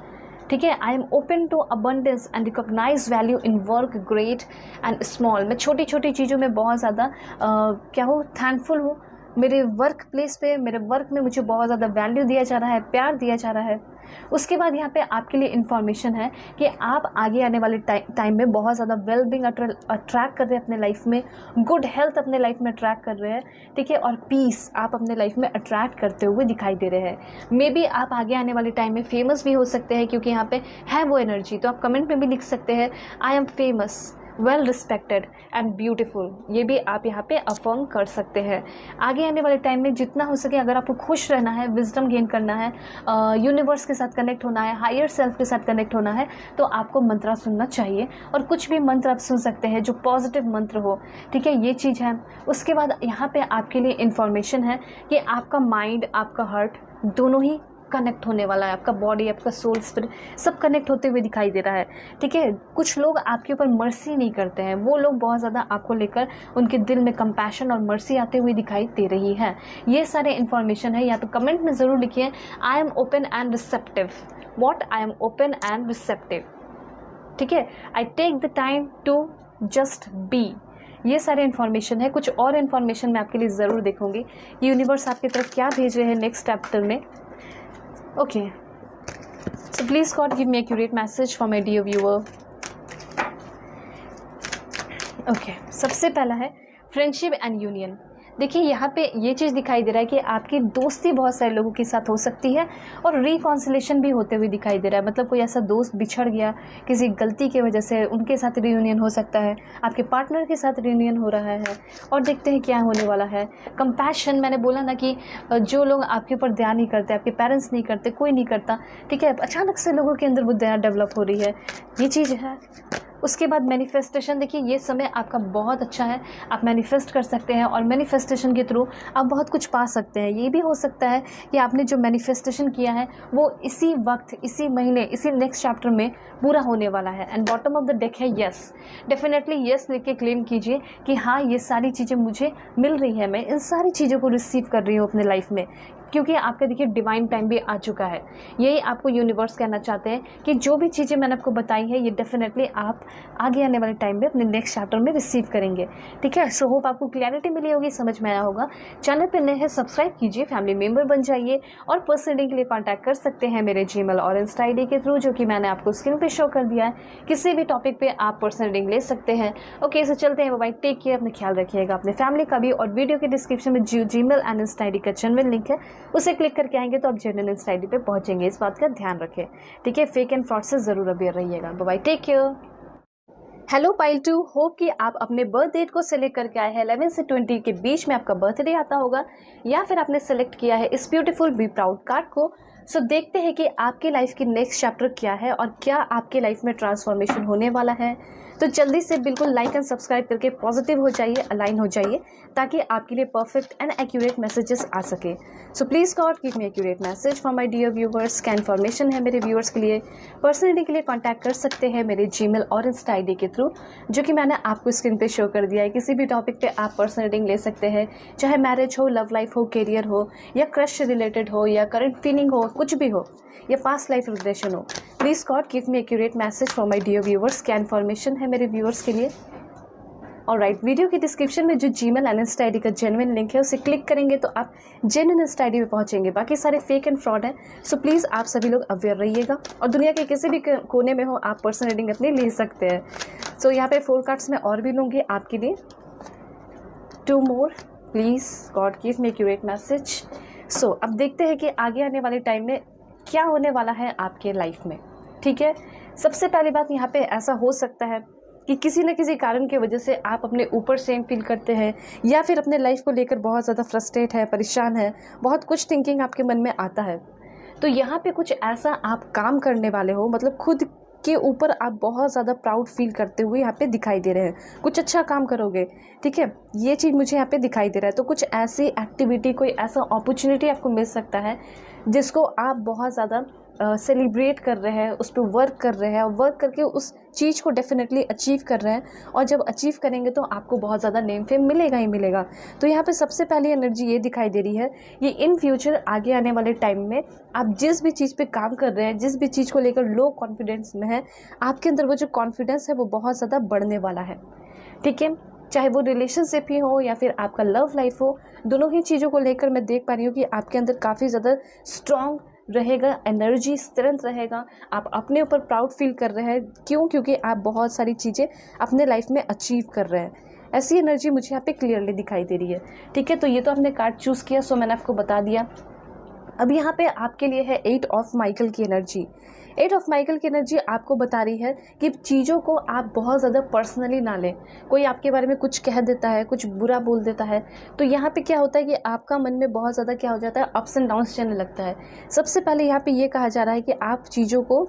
ठीक है, I am open to abundance and recognise value in work great and small. मैं छोटी छोटी चीज़ों में बहुत ज़्यादा क्या हूँ, थैंकफुल हूँ। मेरे वर्क प्लेस पे, मेरे वर्क में मुझे बहुत ज़्यादा वैल्यू दिया जा रहा है, प्यार दिया जा रहा है। उसके बाद यहाँ पे आपके लिए इन्फॉर्मेशन है कि आप आगे आने वाले टाइम में बहुत ज़्यादा वेलबींग अट्रैक्ट कर रहे हैं अपने लाइफ में, गुड हेल्थ अपने लाइफ में अट्रैक्ट कर रहे हैं। ठीक है, और पीस आप अपने लाइफ में अट्रैक्ट करते हुए दिखाई दे रहे हैं। मे बी आप आगे आने वाले टाइम में फेमस भी हो सकते हैं, क्योंकि यहाँ पे है वो एनर्जी। तो आप कमेंट में भी लिख सकते हैं, I am famous, well respected and beautiful. ये भी आप यहाँ पे अफर्म कर सकते हैं। आगे आने वाले टाइम में जितना हो सके, अगर आपको खुश रहना है, विजडम गेन करना है, यूनिवर्स के साथ कनेक्ट होना है, हायर सेल्फ के साथ कनेक्ट होना है, तो आपको मंत्र सुनना चाहिए। और कुछ भी मंत्र आप सुन सकते हैं जो पॉजिटिव मंत्र हो। ठीक है, ये चीज़ है। उसके बाद यहाँ पे आपके लिए इन्फॉर्मेशन है कि आपका माइंड, आपका हार्ट दोनों ही कनेक्ट होने वाला है। आपका बॉडी, आपका सोल, स्पिरिट सब कनेक्ट होते हुए दिखाई दे रहा है। ठीक है, कुछ लोग आपके ऊपर मर्सी नहीं करते हैं, वो लोग बहुत ज़्यादा आपको लेकर उनके दिल में कंपैशन और मर्सी आते हुए दिखाई दे रही है। ये सारे इन्फॉर्मेशन है, या तो कमेंट में ज़रूर लिखिए, I am open and receptive. What I am open and receptive. ठीक है, I take the time to just be. ये सारे इन्फॉर्मेशन है। कुछ और इन्फॉर्मेशन मैं आपके लिए ज़रूर देखूंगी, यूनिवर्स आपकी तरफ क्या भेज रहे हैं नेक्स्ट चैप्टर में। Okay, so please God give me a accurate message for my dear viewer. Okay, सबसे पहला है फ्रेंडशिप एंड यूनियन। देखिए यहाँ पे ये चीज़ दिखाई दे रहा है कि आपकी दोस्ती बहुत सारे लोगों के साथ हो सकती है और रिकॉन्सिलेशन भी होते हुए दिखाई दे रहा है। मतलब कोई ऐसा दोस्त बिछड़ गया किसी गलती की वजह से, उनके साथ रियूनियन हो सकता है, आपके पार्टनर के साथ रियूनियन हो रहा है। और देखते हैं क्या होने वाला है। कंपैशन, मैंने बोला ना कि जो लोग आपके ऊपर दया नहीं करते, आपके पेरेंट्स नहीं करते, कोई नहीं करता, ठीक है, अचानक से लोगों के अंदर वो दया डेवलप हो रही है, ये चीज़ है। उसके बाद मैनिफेस्टेशन, देखिए ये समय आपका बहुत अच्छा है, आप मैनिफेस्ट कर सकते हैं और मैनिफेस्टेशन के थ्रू आप बहुत कुछ पा सकते हैं। ये भी हो सकता है कि आपने जो मैनिफेस्टेशन किया है वो इसी वक्त, इसी महीने, इसी नेक्स्ट चैप्टर में पूरा होने वाला है। And bottom of the deck है यस, डेफिनेटली यस लिख के क्लेम कीजिए कि हाँ ये सारी चीज़ें मुझे मिल रही है, मैं इन सारी चीज़ों को रिसीव कर रही हूँ अपने लाइफ में, क्योंकि आपका देखिए डिवाइन टाइम भी आ चुका है। यही आपको यूनिवर्स कहना चाहते हैं कि जो भी चीज़ें मैंने आपको बताई है ये डेफिनेटली आप आगे आने वाले टाइम में अपने नेक्स्ट चैप्टर में रिसीव करेंगे। ठीक है, सो होप आपको क्लैरिटी मिली होगी, समझ में आया होगा। चैनल पर नए हैं सब्सक्राइब कीजिए, फैमिली मेम्बर बन जाइए और पर्सनल रीडिंग के लिए कॉन्टैक्ट कर सकते हैं मेरे जीमेल और इंस्टा ID के थ्रू, जो कि मैंने आपको स्क्रीन पर शो कर दिया है। किसी भी टॉपिक पर आप पर्सनल रीडिंग ले सकते हैं। ओके, सो चलते हैं, बाय, टेक केयर, अपना ख्याल रखिएगा, अपने फैमिली का भी। और वीडियो के डिस्क्रिप्शन में जीमेल एंड इंस्टा ID का जेन्युइन लिंक है, उसे क्लिक करके आएंगे तो आप जेन्युइन इंस्टा ID पे पहुंचेंगे। इस बात का ध्यान रखें, ठीक है। फेक एंड फ्रॉड से जरूर अवेयर रहिएगा। Bye, take care. हेलो पाइल 2, होप कि आप अपने बर्थ डेट को सेलेक्ट करके आए हैं। 11 से 20 के बीच में आपका बर्थडे आता होगा, या फिर आपने सेलेक्ट किया है इस ब्यूटीफुल बी प्राउड कार्ड को। सो देखते हैं कि आपकी लाइफ की नेक्स्ट चैप्टर क्या है और क्या आपके लाइफ में ट्रांसफॉर्मेशन होने वाला है। तो जल्दी से बिल्कुल लाइक एंड सब्सक्राइब करके पॉजिटिव हो जाइए, अलाइन हो जाइए, ताकि आपके लिए परफेक्ट एंड एक्यूरेट मैसेजेस आ सके। So please God give me accurate message for my dear viewers. क्या इन्फॉर्मेशन है मेरे व्यूअर्स के लिए, पर्सनली के लिए कॉन्टैक्ट कर सकते हैं मेरे जीमेल और इंस्टा ID के थ्रू, जो कि मैंने आपको स्क्रीन पे शो कर दिया है। किसी भी टॉपिक पे आप पर्सनल रीडिंग ले सकते हैं, चाहे मैरिज हो, लव लाइफ हो, करियर हो, या क्रश से रिलेटेड हो, या करंट फीलिंग हो, कुछ भी हो, या पास्ट लाइफ रिग्रेशन हो। Please God give me accurate message for my dear viewers. क्या इन्फॉर्मेशन है मेरे व्यूअर्स के लिए। ऑलराइट, वीडियो के डिस्क्रिप्शन में जो जीमेल एंड इंस्टा ID का जेन्युइन लिंक है उसे क्लिक करेंगे तो आप जेन्युइन इंस्टा ID पे पहुंचेंगे। बाकी सारे फेक एंड फ्रॉड हैं, सो प्लीज़ आप सभी लोग अवेयर रहिएगा। और दुनिया के किसी भी कोने में हो, आप पर्सनल रीडिंग अपनी ले सकते हैं। सो यहाँ पे 4 कार्ड्स मैं और भी लूँगी आपके लिए। 2 more, please God give me accurate message. So अब देखते हैं कि आगे आने वाले टाइम में क्या होने वाला है आपके लाइफ में। ठीक है, सबसे पहली बात यहाँ पे ऐसा हो सकता है कि किसी न किसी कारण की वजह से आप अपने ऊपर सेम फील करते हैं, या फिर अपने लाइफ को लेकर बहुत ज़्यादा फ्रस्ट्रेट है, परेशान है, बहुत कुछ थिंकिंग आपके मन में आता है। तो यहाँ पे कुछ ऐसा आप काम करने वाले हो, मतलब खुद के ऊपर आप बहुत ज़्यादा प्राउड फील करते हुए यहाँ पे दिखाई दे रहे हैं। कुछ अच्छा काम करोगे, ठीक है, ये चीज़ मुझे यहाँ पे दिखाई दे रहा है। तो कुछ ऐसी एक्टिविटी, कोई ऐसा अपॉर्चुनिटी आपको मिल सकता है जिसको आप बहुत ज़्यादा सेलिब्रेट कर रहे हैं, उस पर वर्क कर रहे हैं, और वर्क करके उस चीज़ को डेफिनेटली अचीव कर रहे हैं। और जब अचीव करेंगे तो आपको बहुत ज़्यादा नेम फेम मिलेगा ही मिलेगा। तो यहाँ पे सबसे पहली एनर्जी ये दिखाई दे रही है, ये इन फ्यूचर आगे आने वाले टाइम में आप जिस भी चीज़ पे काम कर रहे हैं, जिस भी चीज़ को लेकर लो कॉन्फिडेंस में है, आपके अंदर वो जो कॉन्फिडेंस है वो बहुत ज़्यादा बढ़ने वाला है। ठीक है, चाहे वो रिलेशनशिप ही हो या फिर आपका लव लाइफ हो, दोनों ही चीज़ों को लेकर मैं देख पा रही हूँ कि आपके अंदर काफ़ी ज़्यादा स्ट्रॉन्ग रहेगा, एनर्जी, स्ट्रेंथ रहेगा। आप अपने ऊपर प्राउड फील कर रहे हैं। क्यों? क्योंकि आप बहुत सारी चीज़ें अपने लाइफ में अचीव कर रहे हैं। ऐसी एनर्जी मुझे यहाँ पे क्लियरली दिखाई दे रही है। ठीक है, तो ये तो आपने कार्ड चूज़ किया, सो मैंने आपको बता दिया। अब यहाँ पे आपके लिए है 8 ऑफ माइकल की एनर्जी। 8 ऑफ माइकल की एनर्जी आपको बता रही है कि चीज़ों को आप बहुत ज़्यादा पर्सनली ना लें। कोई आपके बारे में कुछ कह देता है, कुछ बुरा बोल देता है, तो यहाँ पे क्या होता है कि आपका मन में बहुत ज़्यादा क्या हो जाता है, अप्स एंड डाउन्स चलने लगता है। सबसे पहले यहाँ पे ये कहा जा रहा है कि आप चीज़ों को,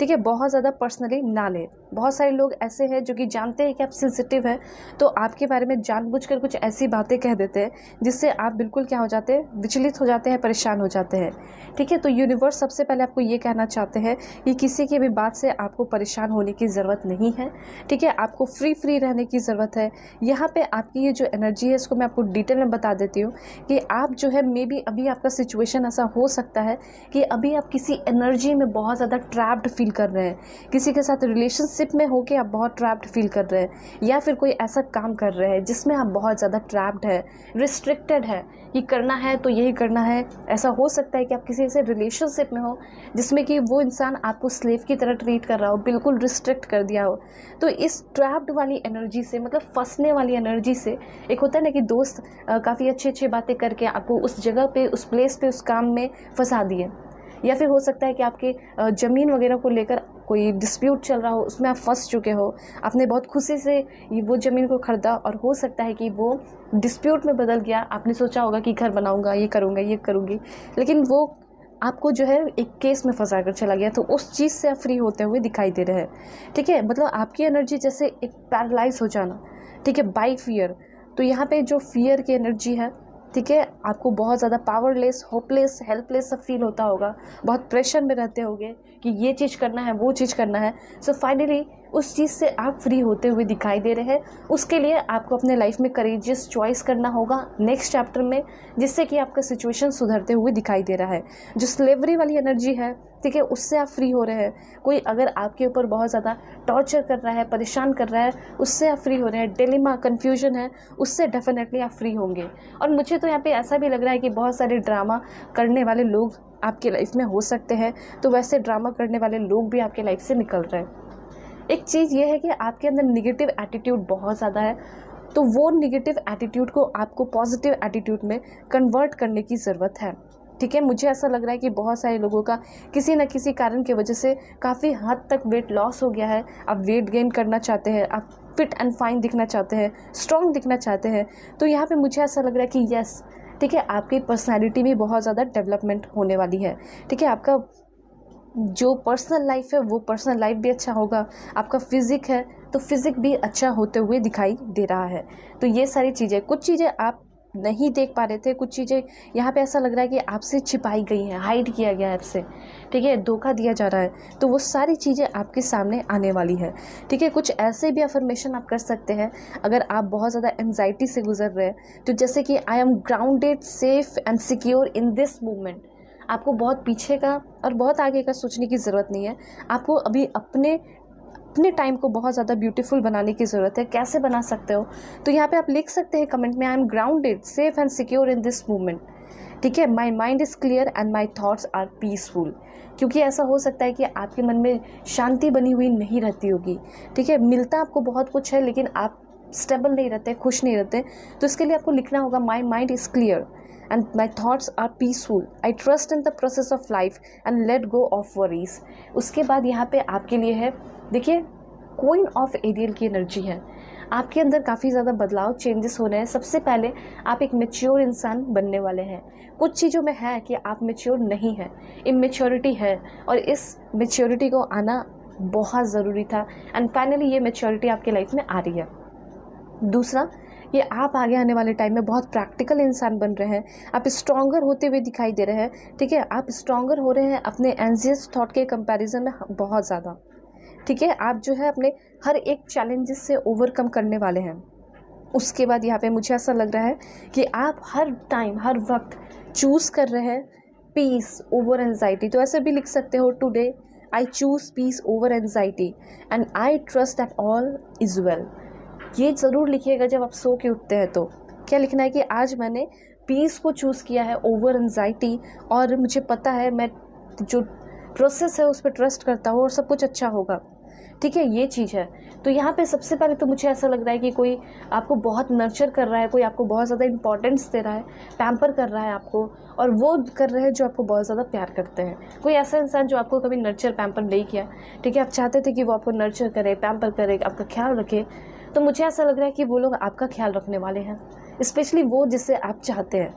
ठीक है, बहुत ज़्यादा पर्सनली ना लें। बहुत सारे लोग ऐसे हैं जो कि जानते हैं कि आप सेंसिटिव हैं, तो आपके बारे में जानबूझकर कुछ ऐसी बातें कह देते हैं जिससे आप बिल्कुल क्या हो जाते हैं, विचलित हो जाते हैं, परेशान हो जाते हैं। ठीक है, तो यूनिवर्स सबसे पहले आपको ये कहना चाहते हैं कि किसी की भी बात से आपको परेशान होने की ज़रूरत नहीं है। ठीक है, आपको फ्री रहने की ज़रूरत है। यहाँ पे आपकी ये जो एनर्जी है, इसको मैं आपको डिटेल में बता देती हूँ कि आप जो है, मे बी अभी आपका सिचुएशन ऐसा हो सकता है कि अभी आप किसी एनर्जी में बहुत ज़्यादा ट्रैप्ड फील कर रहे हैं, किसी के साथ रिलेशनशिप में होके आप बहुत ट्रैप्ड फील कर रहे हैं, या फिर कोई ऐसा काम कर रहे हैं जिसमें आप बहुत ज़्यादा ट्रैप्ड है, रिस्ट्रिक्टेड है, कि करना है तो यही करना है। ऐसा हो सकता है कि आप किसी ऐसे रिलेशनशिप में हो जिसमें कि वो इंसान आपको स्लेव की तरह ट्रीट कर रहा हो, बिल्कुल रिस्ट्रिक्ट कर दिया हो। तो इस ट्रैप्ड वाली एनर्जी से, मतलब फंसने वाली एनर्जी से, एक होता है ना कि दोस्त काफ़ी अच्छी बातें करके आपको उस जगह पे, उस प्लेस पे, उस काम में फंसा दिए, या फिर हो सकता है कि आपके ज़मीन वगैरह को लेकर कोई डिस्प्यूट चल रहा हो, उसमें आप फंस चुके हो। आपने बहुत खुशी से वो ज़मीन को ख़रीदा और हो सकता है कि वो डिस्प्यूट में बदल गया। आपने सोचा होगा कि घर बनाऊंगा, ये करूंगा, ये करूंगी, लेकिन वो आपको जो है एक केस में फंसा कर चला गया, तो उस चीज़ से आप फ्री होते हुए दिखाई दे रहे हैं। ठीक है, मतलब आपकी एनर्जी जैसे एक पैरालाइज हो जाना, ठीक है, बाय फियर। तो यहाँ पे जो फियर की एनर्जी है, ठीक है, आपको बहुत ज़्यादा पावरलेस, होपलेस, हेल्पलेस सब फील होता होगा, बहुत प्रेशर में रहते होगे कि ये चीज़ करना है, वो चीज़ करना है। सो फाइनली उस चीज़ से आप फ्री होते हुए दिखाई दे रहे हैं। उसके लिए आपको अपने लाइफ में करेजियस चॉइस करना होगा नेक्स्ट चैप्टर में, जिससे कि आपका सिचुएशन सुधरते हुए दिखाई दे रहा है। जो स्लेवरी वाली एनर्जी है, ठीक है, उससे आप फ्री हो रहे हैं। कोई अगर आपके ऊपर बहुत ज़्यादा टॉर्चर कर रहा है, परेशान कर रहा है, उससे आप फ्री हो रहे हैं। डिलेमा, कन्फ्यूजन है, उससे डेफिनेटली आप फ्री होंगे। और मुझे तो यहाँ पे ऐसा भी लग रहा है कि बहुत सारे ड्रामा करने वाले लोग आपके लाइफ में हो सकते हैं, तो वैसे ड्रामा करने वाले लोग भी आपके लाइफ से निकल रहे हैं। एक चीज़ ये है कि आपके अंदर निगेटिव एटीट्यूड बहुत ज़्यादा है, तो वो निगेटिव एटीट्यूड को आपको पॉजिटिव एटीट्यूड में कन्वर्ट करने की ज़रूरत है। ठीक है, मुझे ऐसा लग रहा है कि बहुत सारे लोगों का किसी न किसी कारण की वजह से काफ़ी हद तक वेट लॉस हो गया है। आप वेट गेन करना चाहते हैं, आप फिट एंड फाइन दिखना चाहते हैं, स्ट्रॉन्ग दिखना चाहते हैं। तो यहाँ पे मुझे ऐसा लग रहा है कि यस, ठीक है, आपकी पर्सनैलिटी भी बहुत ज़्यादा डेवलपमेंट होने वाली है। ठीक है, आपका जो पर्सनल लाइफ है वो पर्सनल लाइफ भी अच्छा होगा। आपका फिज़िक है तो फिज़िक भी अच्छा होते हुए दिखाई दे रहा है। तो ये सारी चीज़ें, कुछ चीज़ें आप नहीं देख पा रहे थे, कुछ चीज़ें यहाँ पे ऐसा लग रहा है कि आपसे छिपाई गई हैं, हाइड किया गया है आपसे, ठीक है, धोखा दिया जा रहा है, तो वो सारी चीज़ें आपके सामने आने वाली है। ठीक है, कुछ ऐसे भी अफर्मेशन आप कर सकते हैं अगर आप बहुत ज़्यादा एंजाइटी से गुजर रहे हैं, तो जैसे कि आई am grounded, safe and secure in this movement. आपको बहुत पीछे का और बहुत आगे का सोचने की ज़रूरत नहीं है। आपको अभी अपने टाइम को बहुत ज़्यादा ब्यूटीफुल बनाने की ज़रूरत है। कैसे बना सकते हो? तो यहाँ पे आप लिख सकते हैं कमेंट में, I am grounded, safe and secure in this movement. ठीक है, my mind is clear and my thoughts are peaceful. क्योंकि ऐसा हो सकता है कि आपके मन में शांति बनी हुई नहीं रहती होगी। ठीक है, मिलता आपको बहुत कुछ है लेकिन आप स्टेबल नहीं रहते, खुश नहीं रहते। तो इसके लिए आपको लिखना होगा, माई mind is clear and my thoughts are peaceful. I trust in the process of life and let go of worries. उसके बाद यहाँ पे आपके लिए है, देखिए, क्वीन ऑफ एरियल की एनर्जी है। आपके अंदर काफ़ी ज़्यादा बदलाव, चेंजेस हो रहे हैं। सबसे पहले आप एक मैच्योर इंसान बनने वाले हैं। कुछ चीज़ों में है कि आप मैच्योर नहीं हैं, इमेच्योरिटी है, और इस मैच्योरिटी को आना बहुत ज़रूरी था। एंड फाइनली ये मैच्योरिटी आपकी लाइफ में आ रही है। दूसरा, ये आप आगे आने वाले टाइम में बहुत प्रैक्टिकल इंसान बन रहे हैं। आप स्ट्रॉन्गर होते हुए दिखाई दे रहे हैं। ठीक है, आप स्ट्रॉन्गर हो रहे हैं अपने एंजियस थॉट के कंपैरिजन में बहुत ज़्यादा। ठीक है, आप जो है अपने हर एक चैलेंजेस से ओवरकम करने वाले हैं। उसके बाद यहाँ पे मुझे ऐसा लग रहा है कि आप हर टाइम, हर वक्त चूज़ कर रहे हैं पीस ओवर एंजाइटी। तो ऐसे भी लिख सकते हो, today I choose peace over anxiety and I trust that all is well. ये ज़रूर लिखिएगा जब आप सो के उठते हैं। तो क्या लिखना है कि आज मैंने पीस को चूज़ किया है ओवर एंजाइटी, और मुझे पता है मैं जो प्रोसेस है उस पर ट्रस्ट करता हूँ और सब कुछ अच्छा होगा। ठीक है, ये चीज़ है। तो यहाँ पे सबसे पहले तो मुझे ऐसा लग रहा है कि कोई आपको बहुत नर्चर कर रहा है, कोई आपको बहुत ज़्यादा इंपॉर्टेंस दे रहा है, पैम्पर कर रहा है आपको, और वो कर रहे हैं जो आपको बहुत ज़्यादा प्यार करते हैं। कोई ऐसा इंसान जो आपको कभी नर्चर पैम्पर नहीं किया, ठीक है, आप चाहते थे कि वो आपको नर्चर करे, पैम्पर करे, आपका ख्याल रखे, तो मुझे ऐसा लग रहा है कि वो लोग आपका ख्याल रखने वाले हैं, स्पेशली वो जिसे आप चाहते हैं।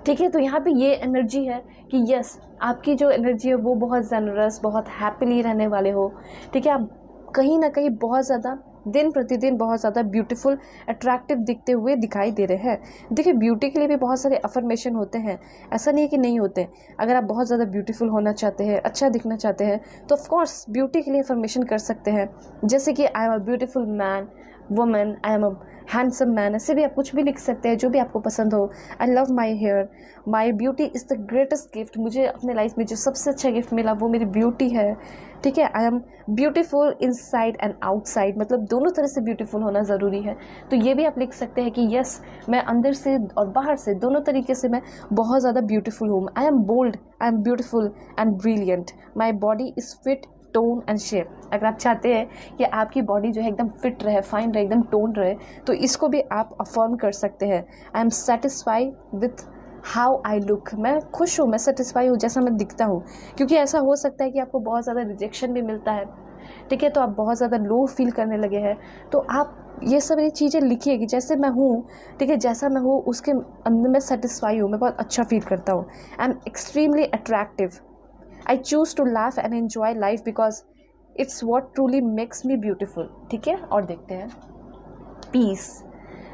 ठीक है, तो यहाँ पे ये एनर्जी है कि यस, आपकी जो एनर्जी है वो बहुत जेनरस, बहुत हैप्पीली रहने वाले हो। ठीक है, आप कहीं ना कहीं बहुत ज़्यादा दिन प्रतिदिन बहुत ज़्यादा ब्यूटीफुल, अट्रैक्टिव दिखते हुए दिखाई दे रहे हैं। देखिए, ब्यूटी के लिए भी बहुत सारे अफर्मेशन होते हैं, ऐसा नहीं है कि नहीं होते। अगर आप बहुत ज़्यादा ब्यूटीफुल होना चाहते हैं, अच्छा दिखना चाहते हैं, तो ऑफकोर्स ब्यूटी के लिए अफर्मेशन कर सकते हैं, जैसे कि I am a beautiful man, women, I am a handsome man. ऐसे भी आप कुछ भी लिख सकते हैं जो भी आपको पसंद हो। I love my hair, my beauty is the greatest gift. मुझे अपने लाइफ में जो सबसे अच्छा गिफ्ट मिला वो मेरी ब्यूटी है। ठीक है, I am beautiful inside and outside, मतलब दोनों तरह से ब्यूटीफुल होना ज़रूरी है। तो ये भी आप लिख सकते हैं कि यस, मैं अंदर से और बाहर से दोनों तरीके से मैं बहुत ज़्यादा ब्यूटीफुल हूँ। I am bold, I am beautiful and brilliant, my body is fit, tone and shape. अगर आप चाहते हैं कि आपकी बॉडी जो है एकदम फिट रहे, फाइन रहे, एकदम टोन रहे, तो इसको भी आप अफर्म कर सकते हैं। I am satisfied with how I look, मैं खुश हूँ, मैं सेटिस्फाई हूँ जैसा मैं दिखता हूँ। क्योंकि ऐसा हो सकता है कि आपको बहुत ज़्यादा रिजेक्शन भी मिलता है। ठीक है, तो आप बहुत ज़्यादा लो फील करने लगे हैं, तो आप ये सब ये चीज़ें लिखिए कि जैसे मैं हूँ, ठीक है, जैसा मैं हूँ उसके अंदर मैं सेटिस्फाई हूँ, मैं बहुत अच्छा फील करता हूँ। I am extremely attractive. I choose to laugh and enjoy life because it's what truly makes me beautiful. ठीक है, और देखते हैं peace.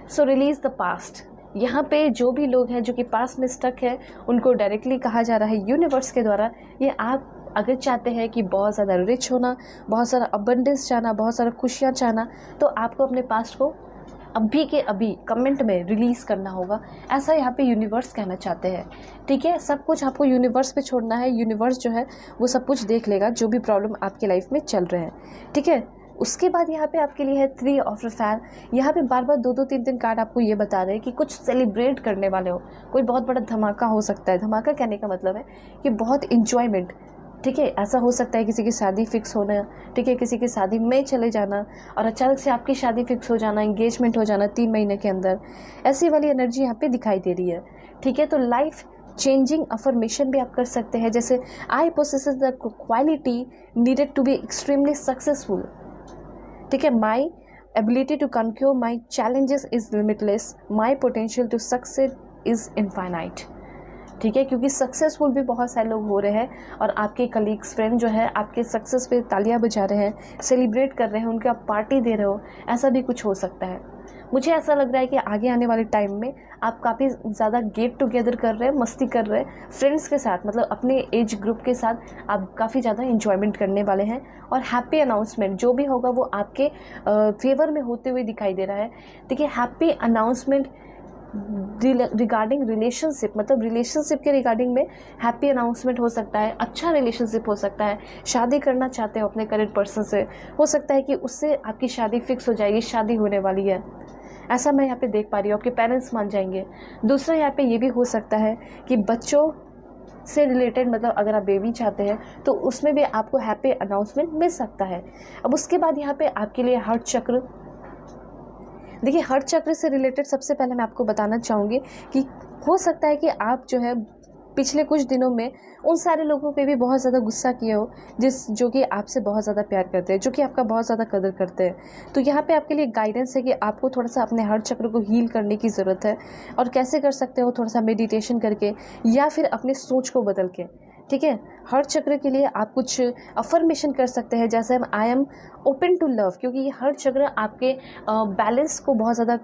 So release the past. यहाँ पे जो भी लोग हैं जो कि पास्ट में स्टक है, उनको डायरेक्टली कहा जा रहा है यूनिवर्स के द्वारा, ये आप अगर चाहते हैं कि बहुत ज़्यादा रिच होना, बहुत सारा अबंडेंस चाहना, बहुत सारा खुशियाँ चाहना, तो आपको अपने पास्ट को अभी के अभी कमेंट में रिलीज़ करना होगा। ऐसा यहाँ पे यूनिवर्स कहना चाहते हैं। ठीक है, सब कुछ आपको यूनिवर्स पे छोड़ना है। यूनिवर्स जो है वो सब कुछ देख लेगा, जो भी प्रॉब्लम आपकी लाइफ में चल रहे हैं। ठीक है, उसके बाद यहाँ पे आपके लिए है 3 ऑफ फायर। यहाँ पे बार बार 2-2 3-3 कार्ड आपको ये बता रहे हैं कि कुछ सेलिब्रेट करने वाले हो, कोई बहुत बड़ा धमाका हो सकता है। धमाका कहने का मतलब है कि बहुत इंजॉयमेंट। ठीक है, ऐसा हो सकता है किसी की शादी फिक्स होना, ठीक है, किसी की शादी में चले जाना और अचानक से आपकी शादी फिक्स हो जाना, एंगेजमेंट हो जाना 3 महीने के अंदर। ऐसी वाली एनर्जी यहाँ पे दिखाई दे रही है। ठीक है, तो लाइफ चेंजिंग अफर्मेशन भी आप कर सकते हैं, जैसे I possess the quality needed to be extremely successful. ठीक है, my ability to conquer my challenges is limitless, my potential to succeed is infinite. ठीक है, क्योंकि सक्सेसफुल भी बहुत सारे लोग हो रहे हैं और आपके कलीग्स फ्रेंड जो है आपके सक्सेस पे तालियां बजा रहे हैं, सेलिब्रेट कर रहे हैं, उनके आप पार्टी दे रहे हो, ऐसा भी कुछ हो सकता है। मुझे ऐसा लग रहा है कि आगे आने वाले टाइम में आप काफ़ी ज़्यादा गेट टुगेदर कर रहे हैं, मस्ती कर रहे हैं फ्रेंड्स के साथ, मतलब अपने एज ग्रुप के साथ आप काफ़ी ज़्यादा इंजॉयमेंट करने वाले हैं। और हैप्पी अनाउंसमेंट जो भी होगा वो आपके फेवर में होते हुए दिखाई दे रहा है। देखिए, हैप्पी अनाउंसमेंट रिगार्डिंग रिलेशनशिप, मतलब रिलेशनशिप के रिगार्डिंग में हैप्पी अनाउंसमेंट हो सकता है। अच्छा रिलेशनशिप हो सकता है, शादी करना चाहते हो अपने करेंट पर्सन से, हो सकता है कि उससे आपकी शादी फिक्स हो जाएगी, शादी होने वाली है, ऐसा मैं यहाँ पे देख पा रही हूँ। आपके पेरेंट्स मान जाएंगे। दूसरा यहाँ पे ये भी हो सकता है कि बच्चों से रिलेटेड, मतलब अगर आप बेबी चाहते हैं तो उसमें भी आपको हैप्पी अनाउंसमेंट मिल सकता है। अब उसके बाद यहाँ पे आपके लिए हार्ट चक्र। देखिए, हार्ट चक्र से रिलेटेड सबसे पहले मैं आपको बताना चाहूँगी कि हो सकता है कि आप जो है पिछले कुछ दिनों में उन सारे लोगों पे भी बहुत ज़्यादा गुस्सा किए हो जो कि आपसे बहुत ज़्यादा प्यार करते हैं, जो कि आपका बहुत ज़्यादा कदर करते हैं। तो यहाँ पे आपके लिए गाइडेंस है कि आपको थोड़ा सा अपने हार्ट चक्र को हील करने की ज़रूरत है। और कैसे कर सकते हो? थोड़ा सा मेडिटेशन करके या फिर अपने सोच को बदल के। ठीक है, हार्ट चक्र के लिए आप कुछ अफर्मेशन कर सकते हैं, जैसे I am open to love, क्योंकि ये हार्ट चक्र आपके बैलेंस को बहुत ज़्यादा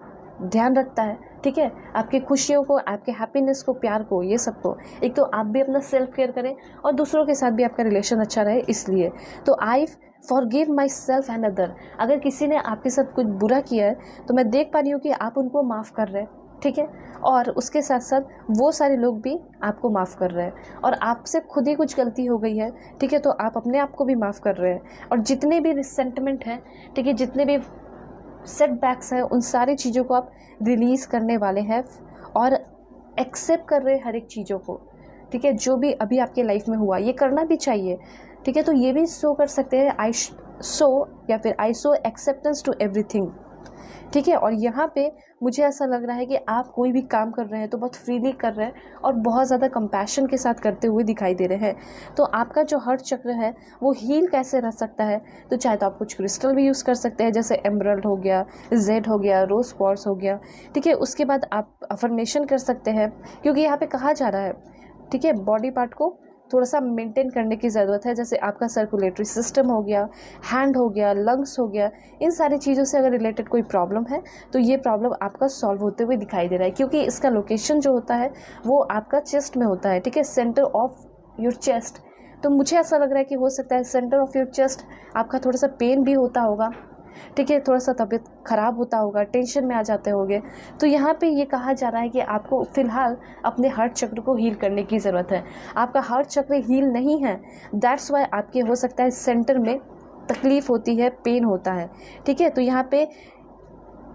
ध्यान रखता है। ठीक है, आपकी खुशियों को, आपके हैप्पीनेस को, प्यार को, ये सबको। एक तो आप भी अपना सेल्फ केयर करें और दूसरों के साथ भी आपका रिलेशन अच्छा रहे, इसलिए। तो I forgive my self and other. अगर किसी ने आपके साथ कुछ बुरा किया है तो मैं देख पा रही हूँ कि आप उनको माफ़ कर रहे हैं। ठीक है, और उसके साथ साथ वो सारे लोग भी आपको माफ़ कर रहे हैं और आपसे खुद ही कुछ गलती हो गई है। ठीक है, तो आप अपने आप को भी माफ़ कर रहे हैं। और जितने भी रिसेंटमेंट हैं, ठीक है, जितने भी सेटबैक्स हैं, उन सारी चीज़ों को आप रिलीज़ करने वाले हैं और एक्सेप्ट कर रहे हैं हर एक चीज़ों को। ठीक है, जो भी अभी आपके लाइफ में हुआ, ये करना भी चाहिए। ठीक है, तो ये भी शो कर सकते हैं I show acceptance to everything. ठीक है, और यहाँ पे मुझे ऐसा लग रहा है कि आप कोई भी काम कर रहे हैं तो बहुत फ्रीली कर रहे हैं और बहुत ज़्यादा कंपैशन के साथ करते हुए दिखाई दे रहे हैं। तो आपका जो हार्ट चक्र है वो हील कैसे रह सकता है? तो चाहे तो आप कुछ क्रिस्टल भी यूज़ कर सकते हैं, जैसे एमरल्ड हो गया, जेड हो गया, रोज़ क्वार्ट्ज हो गया। ठीक है, उसके बाद आप अफर्मेशन कर सकते हैं, क्योंकि यहाँ पे कहा जा रहा है, ठीक है, बॉडी पार्ट को थोड़ा सा मेंटेन करने की ज़रूरत है। जैसे आपका सर्कुलेटरी सिस्टम हो गया, हैंड हो गया, लंग्स हो गया, इन सारी चीज़ों से अगर रिलेटेड कोई प्रॉब्लम है तो ये प्रॉब्लम आपका सॉल्व होते हुए दिखाई दे रहा है, क्योंकि इसका लोकेशन जो होता है वो आपका चेस्ट में होता है। ठीक है, सेंटर ऑफ योर चेस्ट। तो मुझे ऐसा लग रहा है कि हो सकता है सेंटर ऑफ योर चेस्ट आपका थोड़ा सा पेन भी होता होगा। ठीक है, थोड़ा सा तबीयत ख़राब होता होगा, टेंशन में आ जाते होंगे। तो यहाँ पे ये कहा जा रहा है कि आपको फ़िलहाल अपने हार्ट चक्र को हील करने की ज़रूरत है। आपका हार्ट चक्र हील नहीं है, दैट्स वाई आपके हो सकता है सेंटर में तकलीफ़ होती है, पेन होता है। ठीक है, तो यहाँ पे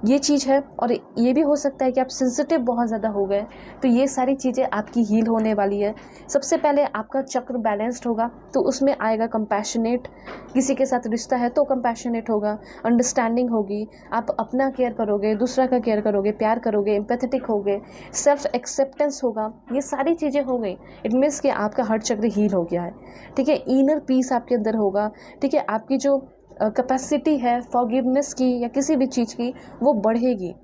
ये चीज़ है। और ये भी हो सकता है कि आप सेंसिटिव बहुत ज़्यादा हो गए, तो ये सारी चीज़ें आपकी हील होने वाली है। सबसे पहले आपका चक्र बैलेंस्ड होगा तो उसमें आएगा कंपैशनेट, किसी के साथ रिश्ता है तो कंपैशनेट होगा, अंडरस्टैंडिंग होगी, आप अपना केयर करोगे, दूसरा का केयर करोगे, प्यार करोगे, एम्पैथेटिक होगे, सेल्फ एक्सेप्टेंस होगा, ये सारी चीज़ें हो गई। इट मीन्स कि आपका हार्ट चक्र हील हो गया है। ठीक है, इनर पीस आपके अंदर होगा। ठीक है, आपकी जो कैपेसिटी है फॉरगिवनेस की या किसी भी चीज़ की, वो बढ़ेगी।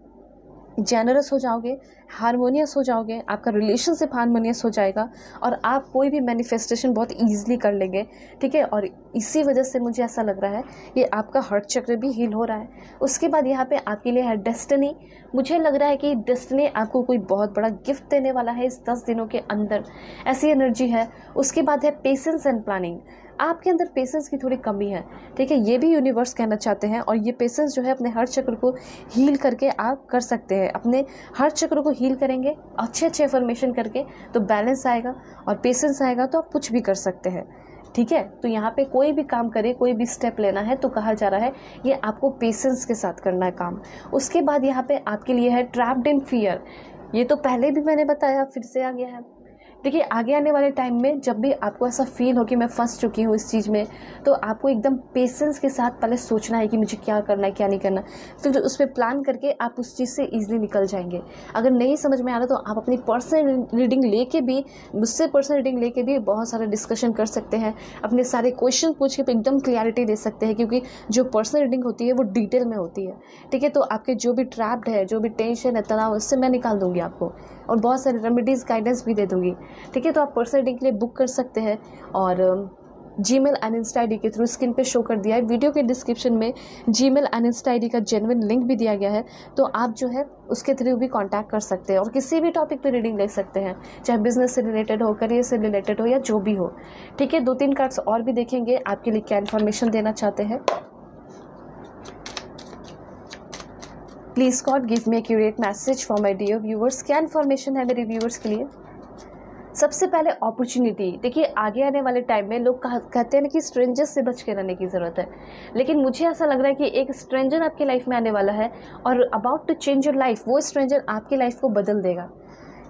जेनरस हो जाओगे, हारमोनियस हो जाओगे, आपका रिलेशनशिप हारमोनियस हो जाएगा और आप कोई भी मैनिफेस्टेशन बहुत ईजिली कर लेंगे, ठीक है। और इसी वजह से मुझे ऐसा लग रहा है कि आपका हार्ट चक्र भी हील हो रहा है। उसके बाद यहाँ पे आपके लिए है डेस्टिनी। मुझे लग रहा है कि डेस्टिनी आपको कोई बहुत बड़ा गिफ्ट देने वाला है इस 10 दिनों के अंदर, ऐसी एनर्जी है। उसके बाद है पेशेंस एंड प्लानिंग। आपके अंदर पेशेंस की थोड़ी कमी है, ठीक है, ये भी यूनिवर्स कहना चाहते हैं। और ये पेशेंस जो है अपने हर चक्र को हील करके आप कर सकते हैं। अपने हर चक्र को हील करेंगे अच्छे अच्छे अफर्मेशन करके, तो बैलेंस आएगा और पेशेंस आएगा तो आप कुछ भी कर सकते हैं, ठीक है। तो यहाँ पे कोई भी काम करे, कोई भी स्टेप लेना है तो कहा जा रहा है ये आपको पेशेंस के साथ करना है काम। उसके बाद यहाँ पे आपके लिए है ट्रैप्ड इन फियर। ये तो पहले भी मैंने बताया, फिर से आ गया है। देखिए, आगे आने वाले टाइम में जब भी आपको ऐसा फील हो कि मैं फंस चुकी हूँ इस चीज़ में, तो आपको एकदम पेशेंस के साथ पहले सोचना है कि मुझे क्या करना है क्या नहीं करना, फिर उस पर प्लान करके आप उस चीज़ से ईजिली निकल जाएंगे। अगर नहीं समझ में आ रहा तो आप अपनी पर्सनल रीडिंग लेके भी, मुझसे पर्सनल रीडिंग लेके भी बहुत सारा डिस्कशन कर सकते हैं, अपने सारे क्वेश्चन पूछ के एकदम क्लियरिटी दे सकते हैं, क्योंकि जो पर्सनल रीडिंग होती है वो डिटेल में होती है, ठीक है। तो आपके जो भी ट्रैप्ड है, जो भी टेंशन है, तनाव, उससे मैं निकाल दूँगी आपको और बहुत सारे रेमेडीज़ गाइडेंस भी दे दूँगी, ठीक है। तो आप पर्सनल रीडिंग के लिए बुक कर सकते हैं और जीमेल एंड इंस्टा आईडी के थ्रू स्क्रीन पे शो कर दिया है। वीडियो के डिस्क्रिप्शन में जीमेल एंड इंस्टा आईडी का जेन्युइन लिंक भी दिया गया है, तो आप जो है उसके थ्रू भी कांटेक्ट कर सकते हैं और किसी भी टॉपिक पे रीडिंग ले सकते हैं, चाहे बिजनेस से रिलेटेड हो, करियर से रिलेटेड हो या जो भी हो, ठीक है। 2-3 कार्ड्स और भी देखेंगे आपके लिए क्या इन्फॉर्मेशन देना चाहते हैं। Please God give me accurate message for my dear viewers. क्या इन्फॉर्मेशन है मेरे व्यूअर्स के लिए? सबसे पहले अपॉर्चुनिटी। देखिए, आगे आने वाले टाइम में लोग कहते हैं ना कि स्ट्रेंजर्स से बच के रहने की ज़रूरत है, लेकिन मुझे ऐसा लग रहा है कि एक स्ट्रेंजर आपकी लाइफ में आने वाला है और about to change your life. वो स्ट्रेंजर आपकी लाइफ को बदल देगा,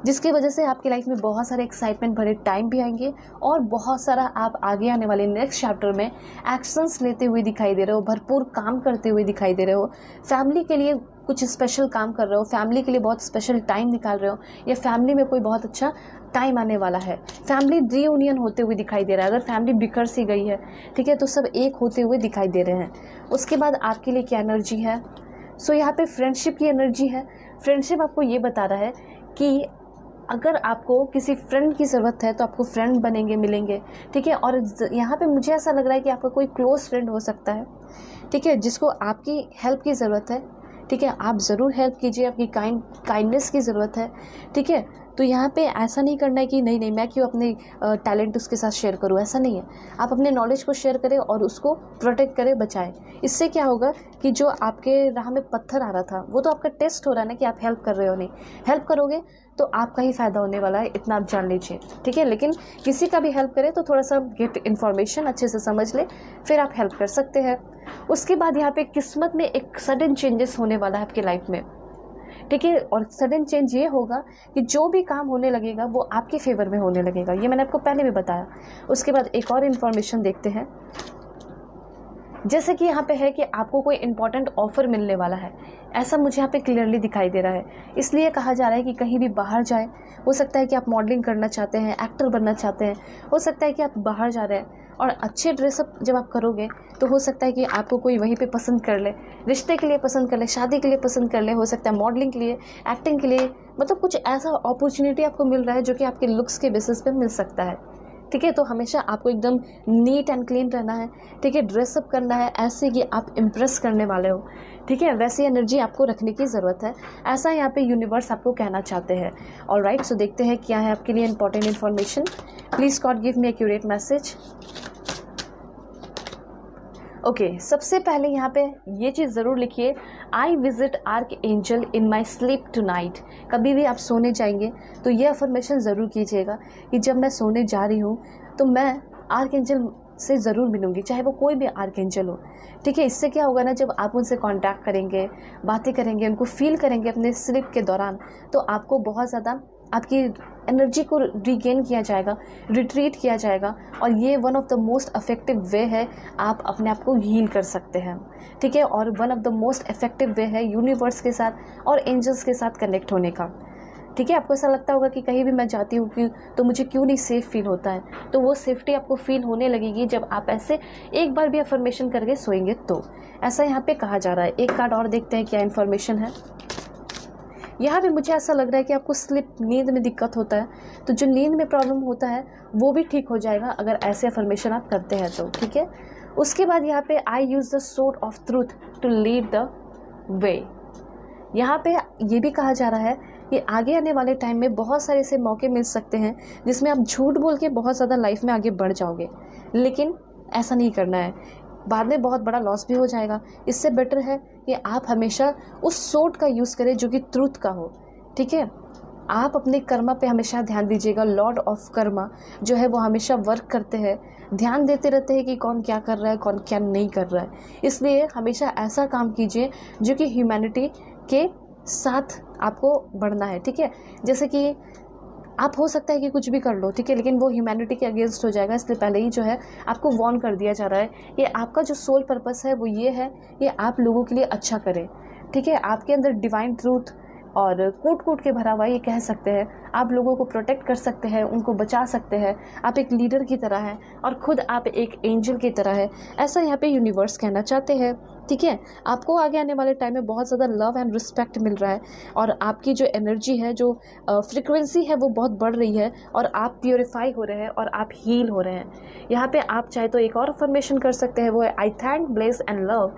जिसकी वजह से आपकी लाइफ में बहुत सारे एक्साइटमेंट भरे टाइम भी आएंगे और बहुत सारा आप आगे आने वाले नेक्स्ट चैप्टर में एक्शंस लेते हुए दिखाई दे रहे हो, भरपूर काम करते हुए दिखाई दे रहे हो, फैमिली के लिए कुछ स्पेशल काम कर रहे हो, फैमिली के लिए बहुत स्पेशल टाइम निकाल रहे हो, या फैमिली में कोई बहुत अच्छा टाइम आने वाला है। फैमिली रीयूनियन होते हुए दिखाई दे रहा है। अगर फैमिली बिखर सी गई है, ठीक है, तो सब एक होते हुए दिखाई दे रहे हैं। उसके बाद आपके लिए क्या एनर्जी है? सो यहाँ पे फ्रेंडशिप की एनर्जी है। फ्रेंडशिप आपको ये बता रहा है कि अगर आपको किसी फ्रेंड की ज़रूरत है तो आपको फ्रेंड बनेंगे, मिलेंगे, ठीक है। और यहाँ पे मुझे ऐसा लग रहा है कि आपका कोई क्लोज फ्रेंड हो सकता है, ठीक है, जिसको आपकी हेल्प की ज़रूरत है, ठीक है। आप ज़रूर हेल्प कीजिए, आपकी काइंडनेस की ज़रूरत है, ठीक है। तो यहाँ पे ऐसा नहीं करना है कि नहीं मैं क्यों अपने टैलेंट उसके साथ शेयर करूँ, ऐसा नहीं है। आप अपने नॉलेज को शेयर करें और उसको प्रोटेक्ट करें, बचाएं। इससे क्या होगा कि जो आपके राह में पत्थर आ रहा था वो तो आपका टेस्ट हो रहा है ना कि आप हेल्प कर रहे हो, नहीं हेल्प करोगे तो आपका ही फ़ायदा होने वाला है, इतना आप जान लीजिए, ठीक है। लेकिन किसी का भी हेल्प करें तो थोड़ा सा गेट इन्फॉर्मेशन अच्छे से समझ ले, फिर आप हेल्प कर सकते हैं। उसके बाद यहाँ पे किस्मत में एक सडन चेंजेस होने वाला है आपकी लाइफ में, ठीक है। और सडन चेंज ये होगा कि जो भी काम होने लगेगा वो आपके फेवर में होने लगेगा, ये मैंने आपको पहले भी बताया। उसके बाद एक और इन्फॉर्मेशन देखते हैं, जैसे कि यहाँ पे है कि आपको कोई इंपॉर्टेंट ऑफर मिलने वाला है, ऐसा मुझे यहाँ पे क्लियरली दिखाई दे रहा है। इसलिए कहा जा रहा है कि कहीं भी बाहर जाए, हो सकता है कि आप मॉडलिंग करना चाहते हैं, एक्टर बनना चाहते हैं, हो सकता है कि आप बाहर जा रहे हैं और अच्छे ड्रेसअप जब आप करोगे तो हो सकता है कि आपको कोई वहीं पे पसंद कर ले, रिश्ते के लिए पसंद कर ले, शादी के लिए पसंद कर ले, हो सकता है मॉडलिंग के लिए, एक्टिंग के लिए, मतलब कुछ ऐसा अपॉर्चुनिटी आपको मिल रहा है जो कि आपके लुक्स के बेसिस पे मिल सकता है, ठीक है। तो हमेशा आपको एकदम नीट एंड क्लीन रहना है, ठीक है, ड्रेसअप करना है ऐसे कि आप इम्प्रेस करने वाले हो, ठीक है। वैसी एनर्जी आपको रखने की ज़रूरत है, ऐसा यहाँ पे यूनिवर्स आपको कहना चाहते हैं। ऑलराइट, सो देखते हैं क्या है आपके लिए important information. Please God give me accurate message. Okay, सबसे पहले यहाँ पे ये चीज़ ज़रूर लिखिए, I visit archangel in my sleep tonight. कभी भी आप सोने जाएंगे तो ये अफर्मेशन ज़रूर कीजिएगा कि जब मैं सोने जा रही हूँ तो मैं आर्क एंजल से ज़रूर मिलूंगी, चाहे वो कोई भी आर्क एंजल हो, ठीक है। इससे क्या होगा ना, जब आप उनसे कांटेक्ट करेंगे, बातें करेंगे, उनको फील करेंगे अपने स्लीप के दौरान, तो आपको बहुत ज़्यादा आपकी एनर्जी को रिगेन किया जाएगा, रिट्रीट किया जाएगा, और ये one of the most effective way है आप अपने आप को हील कर सकते हैं, ठीक है। और one of the most effective way है यूनिवर्स के साथ और एंजल्स के साथ कनेक्ट होने का, ठीक है, आपको ऐसा लगता होगा कि कहीं भी मैं जाती हूँ कि तो मुझे क्यों नहीं सेफ़ फील होता है, तो वो सेफ्टी आपको फील होने लगेगी जब आप ऐसे एक बार भी अफर्मेशन करके सोएंगे तो। ऐसा यहाँ पे कहा जा रहा है। एक कार्ड और देखते हैं क्या इन्फॉर्मेशन है। यहाँ पे मुझे ऐसा लग रहा है कि आपको स्लिप, नींद में दिक्कत होता है, तो जो नींद में प्रॉब्लम होता है वो भी ठीक हो जाएगा अगर ऐसे अफर्मेशन आप करते हैं तो। ठीक है, उसके बाद यहाँ पे I use the sword of truth to lead the way. यहाँ पे ये भी कहा जा रहा है कि आगे आने वाले टाइम में बहुत सारे ऐसे मौके मिल सकते हैं जिसमें आप झूठ बोल के बहुत ज़्यादा लाइफ में आगे बढ़ जाओगे, लेकिन ऐसा नहीं करना है, बाद में बहुत बड़ा लॉस भी हो जाएगा। इससे बेटर है कि आप हमेशा उस सोर्ड का यूज़ करें जो कि ट्रूथ का हो। ठीक है, आप अपने कर्मा पे हमेशा ध्यान दीजिएगा। लॉर्ड ऑफ कर्मा जो है वो हमेशा वर्क करते हैं, ध्यान देते रहते हैं कि कौन क्या कर रहा है, कौन क्या नहीं कर रहा है। इसलिए हमेशा ऐसा काम कीजिए जो कि ह्यूमैनिटी के साथ आपको बढ़ना है। ठीक है, जैसे कि आप हो सकता है कि कुछ भी कर लो, ठीक है, लेकिन वो ह्यूमैनिटी के अगेंस्ट हो जाएगा। इसलिए पहले ही जो है आपको वार्न कर दिया जा रहा है कि आपका जो सोल पर्पस है वो ये है कि आप लोगों के लिए अच्छा करें। ठीक है, आपके अंदर डिवाइन ट्रूथ और कूट कूट के भरा हुआ ये कह सकते हैं, आप लोगों को प्रोटेक्ट कर सकते हैं, उनको बचा सकते हैं। आप एक लीडर की तरह हैं और ख़ुद आप एक एंजल की तरह है, ऐसा यहाँ पे यूनिवर्स कहना चाहते हैं। ठीक है, आपको आगे आने वाले टाइम में बहुत ज़्यादा लव एंड रिस्पेक्ट मिल रहा है और आपकी जो एनर्जी है, जो फ्रिक्वेंसी है वो बहुत बढ़ रही है और आप प्योरीफाई हो रहे हैं और आप हील हो रहे हैं। यहाँ पे आप चाहे तो एक और अफर्मेशन कर सकते हैं, वो है आई thank, bless and love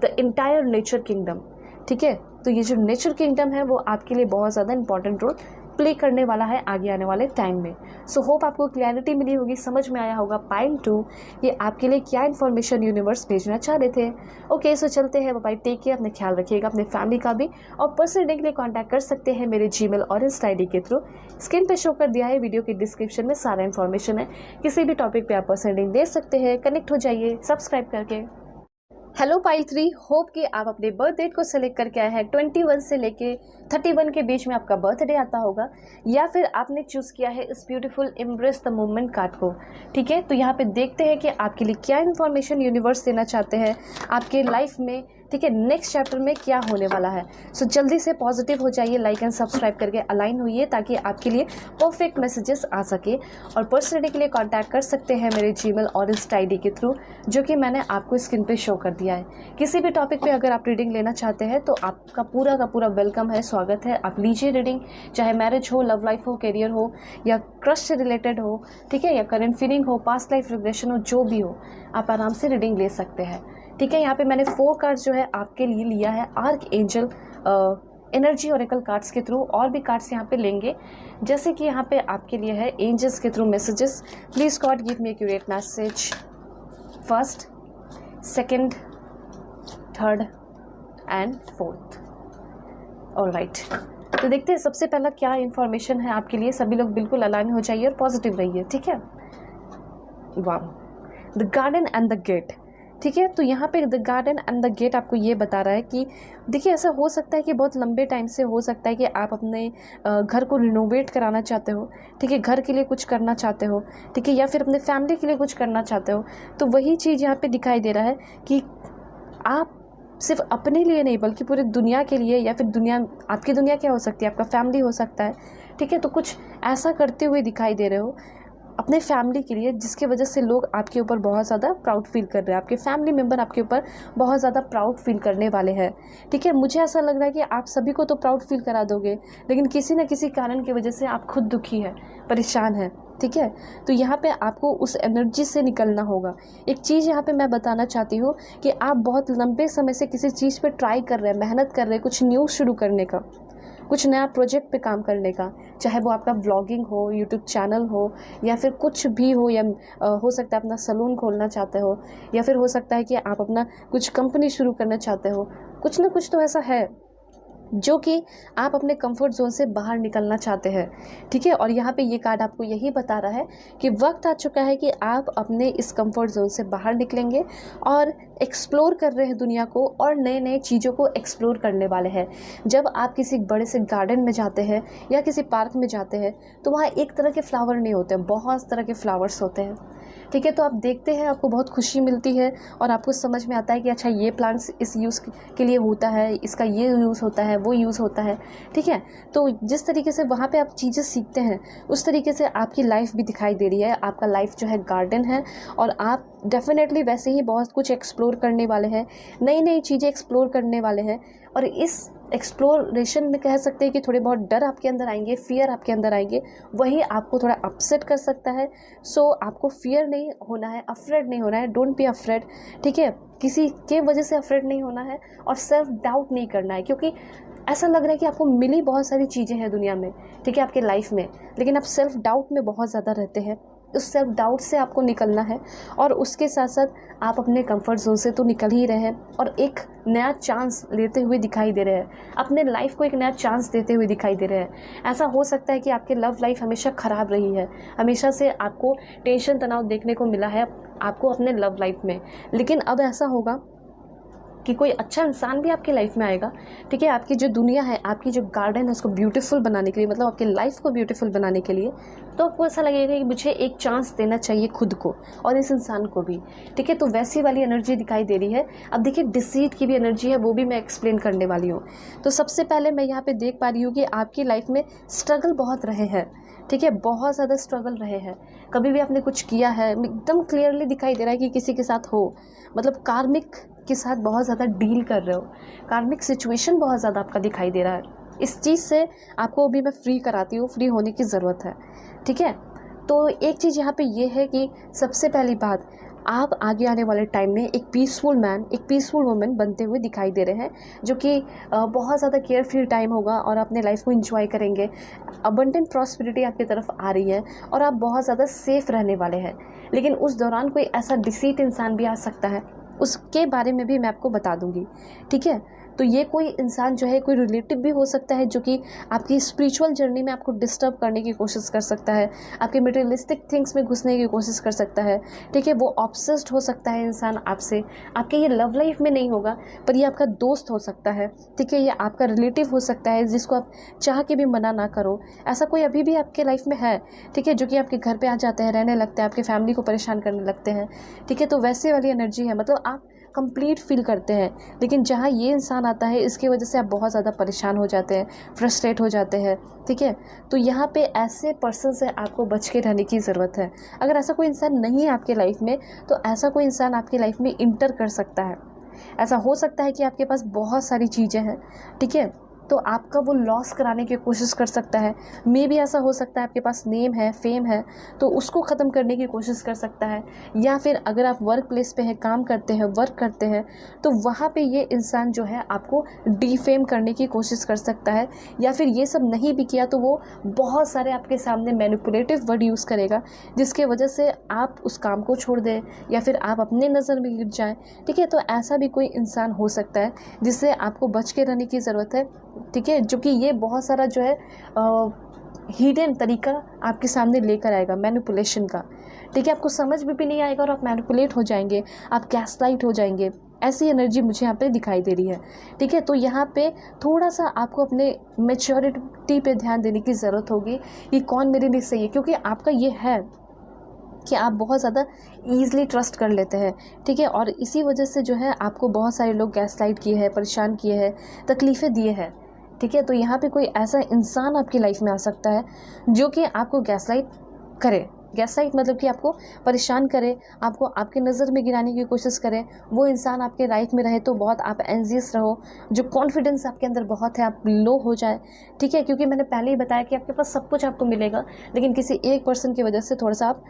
the entire nature kingdom. ठीक है, तो ये जो नेचर किंगडम है वो आपके लिए बहुत ज़्यादा इंपॉर्टेंट रोल प्ले करने वाला है आगे आने वाले टाइम में। सो होप आपको क्लैरिटी मिली होगी, समझ में आया होगा पाइल 2 ये आपके लिए क्या इन्फॉर्मेशन यूनिवर्स भेजना चाह रहे थे। ओके, सो चलते हैं, बाय, टेक केयर, अपने ख्याल रखिएगा, अपने फैमिली का भी। और पर्सनल रीडिंग के लिए कॉन्टैक्ट कर सकते हैं मेरे जीमेल और इंस्टा आईडी के थ्रू। स्क्रीन पे शो कर दिया है, वीडियो के डिस्क्रिप्शन में सारा इन्फॉर्मेशन है। किसी भी टॉपिक पे आप पर्सनल रीडिंग दे सकते हैं। कनेक्ट हो जाइए सब्सक्राइब करके। हेलो पाइल 3, होप कि आप अपने बर्थ डेट को सेलेक्ट करके आए हैं। 21 से लेके 31 के बीच में आपका बर्थडे आता होगा, या फिर आपने चूज़ किया है इस beautiful embrace the moment card को। ठीक है, तो यहाँ पे देखते हैं कि आपके लिए क्या इन्फॉर्मेशन यूनिवर्स देना चाहते हैं आपके लाइफ में। ठीक है, नेक्स्ट चैप्टर में क्या होने वाला है। सो जल्दी से पॉजिटिव हो जाइए, लाइक एंड सब्सक्राइब करके अलाइन होइए ताकि आपके लिए परफेक्ट मैसेजेस आ सके। और पर्सनली के लिए कांटेक्ट कर सकते हैं मेरे जीमेल और इंस्टा आईडी के थ्रू, जो कि मैंने आपको स्क्रीन पे शो कर दिया है। किसी भी टॉपिक पे अगर आप रीडिंग लेना चाहते हैं तो आपका पूरा का पूरा वेलकम है, स्वागत है। आप लीजिए रीडिंग, चाहे मैरिज हो, लव लाइफ हो, करियर हो, या क्रश से रिलेटेड हो, ठीक है, या करंट फीलिंग हो, पास्ट लाइफ रिग्रेशन हो, जो भी हो, आप आराम से रीडिंग ले सकते हैं। ठीक है, यहाँ पे मैंने 4 कार्ड्स जो है आपके लिए लिया है arc angel energy Oracle cards के थ्रू। और भी कार्ड्स यहाँ पे लेंगे, जैसे कि यहाँ पे आपके लिए है एंजल्स के through messages. Please God give me accurate message, first, second, third and fourth. Alright, तो देखते हैं सबसे पहला क्या इन्फॉर्मेशन है आपके लिए। सभी लोग बिल्कुल अलाइन हो जाइए और पॉजिटिव रहिए। ठीक है, वाह, the garden and the gate. ठीक है, तो यहाँ पे the garden and the gate आपको ये बता रहा है कि देखिए, ऐसा हो सकता है कि बहुत लंबे टाइम से हो सकता है कि आप अपने घर को रिनोवेट कराना चाहते हो। ठीक है, घर के लिए कुछ करना चाहते हो, ठीक है, या फिर अपने फैमिली के लिए कुछ करना चाहते हो। तो वही चीज़ यहाँ पे दिखाई दे रहा है कि आप सिर्फ अपने लिए नहीं बल्कि पूरी दुनिया के लिए, या फिर दुनिया, आपकी दुनिया क्या हो सकती है, आपका फैमिली हो सकता है। ठीक है, तो कुछ ऐसा करते हुए दिखाई दे रहे हो अपने फैमिली के लिए, जिसकी वजह से लोग आपके ऊपर बहुत ज़्यादा प्राउड फील कर रहे हैं। आपके फैमिली मेम्बर आपके ऊपर बहुत ज़्यादा प्राउड फील करने वाले हैं। ठीक है, मुझे ऐसा लग रहा है कि आप सभी को तो प्राउड फील करा दोगे, लेकिन किसी न किसी कारण की वजह से आप खुद दुखी है, परेशान है। ठीक है, तो यहाँ पे आपको उस एनर्जी से निकलना होगा। एक चीज़ यहाँ पे मैं बताना चाहती हूँ कि आप बहुत लंबे समय से किसी चीज़ पे ट्राई कर रहे हैं, मेहनत कर रहे हैं, कुछ न्यू शुरू करने का, कुछ नया प्रोजेक्ट पे काम करने का, चाहे वो आपका व्लॉगिंग हो, यूट्यूब चैनल हो, या फिर कुछ भी हो, या हो सकता है अपना सलून खोलना चाहते हो, या फिर हो सकता है कि आप अपना कुछ कंपनी शुरू करना चाहते हो। कुछ ना कुछ तो ऐसा है जो कि आप अपने कंफर्ट जोन से बाहर निकलना चाहते हैं। ठीक है, और यहाँ पे ये कार्ड आपको यही बता रहा है कि वक्त आ चुका है कि आप अपने इस कंफर्ट जोन से बाहर निकलेंगे और एक्सप्लोर कर रहे हैं दुनिया को, और नए नए चीज़ों को एक्सप्लोर करने वाले हैं। जब आप किसी बड़े से गार्डन में जाते हैं या किसी पार्क में जाते हैं तो वहाँ एक तरह के फ्लावर नहीं होते हैं, बहुत तरह के फ्लावर्स होते हैं। ठीक है, तो आप देखते हैं, आपको बहुत खुशी मिलती है और आपको समझ में आता है कि अच्छा, ये प्लांट्स इस यूज़ के लिए होता है, इसका ये यूज़ होता है, है वो यूज़ होता है, ठीक है। तो जिस तरीके से वहाँ पे आप चीज़ें सीखते हैं उस तरीके से आपकी लाइफ भी दिखाई दे रही है। आपका लाइफ जो है गार्डन है और आप डेफिनेटली वैसे ही बहुत कुछ एक्सप्लोर करने वाले हैं, नई नई चीज़ें एक्सप्लोर करने वाले हैं। और इस एक्सप्लोरेशन में कह सकते हैं कि थोड़े बहुत डर आपके अंदर आएंगे, फियर आपके अंदर आएंगे, वही आपको थोड़ा अपसेट कर सकता है। सो आपको फियर नहीं होना है, अफ्रेड नहीं होना है, डोंट बी अफ्रेड, ठीक है। किसी के वजह से अफ्रेड नहीं होना है और सेल्फ डाउट नहीं करना है, क्योंकि ऐसा लग रहा है कि आपको मिली बहुत सारी चीज़ें हैं दुनिया में, ठीक है, आपके लाइफ में, लेकिन आप सेल्फ डाउट में बहुत ज़्यादा रहते हैं। उस सेल्फ डाउट से आपको निकलना है और उसके साथ साथ आप अपने कंफर्ट जोन से तो निकल ही रहे हैं और एक नया चांस लेते हुए दिखाई दे रहे हैं, अपने लाइफ को एक नया चांस देते हुए दिखाई दे रहे हैं। ऐसा हो सकता है कि आपके लव लाइफ हमेशा ख़राब रही है, हमेशा से आपको टेंशन तनाव देखने को मिला है आपको अपने लव लाइफ में, लेकिन अब ऐसा होगा कि कोई अच्छा इंसान भी आपकी लाइफ में आएगा, ठीक है। आपकी जो दुनिया है, आपकी जो गार्डन है, उसको ब्यूटीफुल बनाने के लिए, मतलब आपकी लाइफ को ब्यूटीफुल बनाने के लिए, तो आपको ऐसा लगेगा कि मुझे एक चांस देना चाहिए खुद को और इस इंसान को भी, ठीक है। तो वैसी वाली एनर्जी दिखाई दे रही है। अब देखिए डिसीट की भी एनर्जी है, वो भी मैं एक्सप्लेन करने वाली हूँ। तो सबसे पहले मैं यहाँ पे देख पा रही हूँ कि आपकी लाइफ में स्ट्रगल बहुत रहे हैं, ठीक है, बहुत ज़्यादा स्ट्रगल रहे हैं। कभी भी आपने कुछ किया है, एकदम क्लियरली दिखाई दे रहा है कि किसी के साथ हो, मतलब कार्मिक के साथ बहुत ज़्यादा डील कर रहे हो, कार्मिक सिचुएशन बहुत ज़्यादा आपका दिखाई दे रहा है। इस चीज़ से आपको अभी मैं फ्री कराती हूँ, फ्री होने की ज़रूरत है, ठीक है। तो एक चीज़ यहाँ पे ये है कि सबसे पहली बात, आप आगे आने वाले टाइम में एक पीसफुल मैन, एक पीसफुल वुमेन बनते हुए दिखाई दे रहे हैं, जो कि बहुत ज़्यादा केयर फ्री टाइम होगा और अपने लाइफ को एंजॉय करेंगे। अबंडेंट प्रॉस्पेरिटी आपकी तरफ आ रही है और आप बहुत ज़्यादा सेफ रहने वाले हैं। लेकिन उस दौरान कोई ऐसा डिसीट इंसान भी आ सकता है, उसके बारे में भी मैं आपको बता दूंगी, ठीक है। तो ये कोई इंसान जो है, कोई रिलेटिव भी हो सकता है जो कि आपकी स्पिरिचुअल जर्नी में आपको डिस्टर्ब करने की कोशिश कर सकता है, आपके मटेरियलिस्टिक थिंग्स में घुसने की कोशिश कर सकता है, ठीक है। वो ऑब्सेस्ड हो सकता है इंसान आपसे, आपके ये लव लाइफ में नहीं होगा पर ये आपका दोस्त हो सकता है, ठीक है, ये आपका रिलेटिव हो सकता है जिसको आप चाह के भी मना ना करो। ऐसा कोई अभी भी आपके लाइफ में है, ठीक है, जो कि आपके घर पर आ जाते हैं, रहने लगते हैं, आपके फैमिली को परेशान करने लगते हैं, ठीक है। तो वैसे वाली एनर्जी है, मतलब आप कंप्लीट फील करते हैं, लेकिन जहाँ ये इंसान आता है इसकी वजह से आप बहुत ज़्यादा परेशान हो जाते हैं, फ्रस्ट्रेट हो जाते हैं, ठीक है। तो यहाँ पे ऐसे पर्सन से आपको बच के रहने की ज़रूरत है। अगर ऐसा कोई इंसान नहीं है आपके लाइफ में तो ऐसा कोई इंसान आपकी लाइफ में इंटर कर सकता है। ऐसा हो सकता है कि आपके पास बहुत सारी चीज़ें हैं, ठीक है, तो आपका वो लॉस कराने की कोशिश कर सकता है। मे भी ऐसा हो सकता है आपके पास नेम है, फेम है, तो उसको ख़त्म करने की कोशिश कर सकता है। या फिर अगर आप वर्क प्लेस पे हैं, काम करते हैं, वर्क करते हैं, तो वहाँ पे ये इंसान जो है आपको डिफेम करने की कोशिश कर सकता है। या फिर ये सब नहीं भी किया तो वो बहुत सारे आपके सामने मैनिपुलेटिव वर्ड यूज़ करेगा, जिसके वजह से आप उस काम को छोड़ दें या फिर आप अपने नज़र में गिर जाएँ, ठीक है। तो ऐसा भी कोई इंसान हो सकता है जिससे आपको बच के रहने की ज़रूरत है, ठीक है, जो कि ये बहुत सारा जो है हिडन तरीका आपके सामने लेकर आएगा मैनिपुलेशन का, ठीक है। आपको समझ में भी नहीं आएगा और आप मैनिपुलेट हो जाएंगे, आप गैसलाइट हो जाएंगे। ऐसी एनर्जी मुझे यहाँ पे दिखाई दे रही है, ठीक है। तो यहाँ पे थोड़ा सा आपको अपने मैच्योरिटी पे ध्यान देने की ज़रूरत होगी कि कौन मेरे लिए सही है, क्योंकि आपका ये है कि आप बहुत ज़्यादा ईज़िली ट्रस्ट कर लेते हैं, ठीक है। और इसी वजह से जो है आपको बहुत सारे लोग गैसलाइट किए हैं, परेशान किए हैं, तकलीफ़ें दिए हैं, ठीक है। तो यहाँ पे कोई ऐसा इंसान आपकी लाइफ में आ सकता है जो कि आपको गैसलाइट करे। गैसलाइट मतलब कि आपको परेशान करे, आपको आपके नज़र में गिराने की कोशिश करे। वो इंसान आपके लाइफ में रहे तो बहुत आप एंजियस रहो, जो कॉन्फिडेंस आपके अंदर बहुत है आप लो हो जाए, ठीक है। क्योंकि मैंने पहले ही बताया कि आपके पास सब कुछ आपको मिलेगा, लेकिन किसी एक पर्सन की वजह से थोड़ा सा आप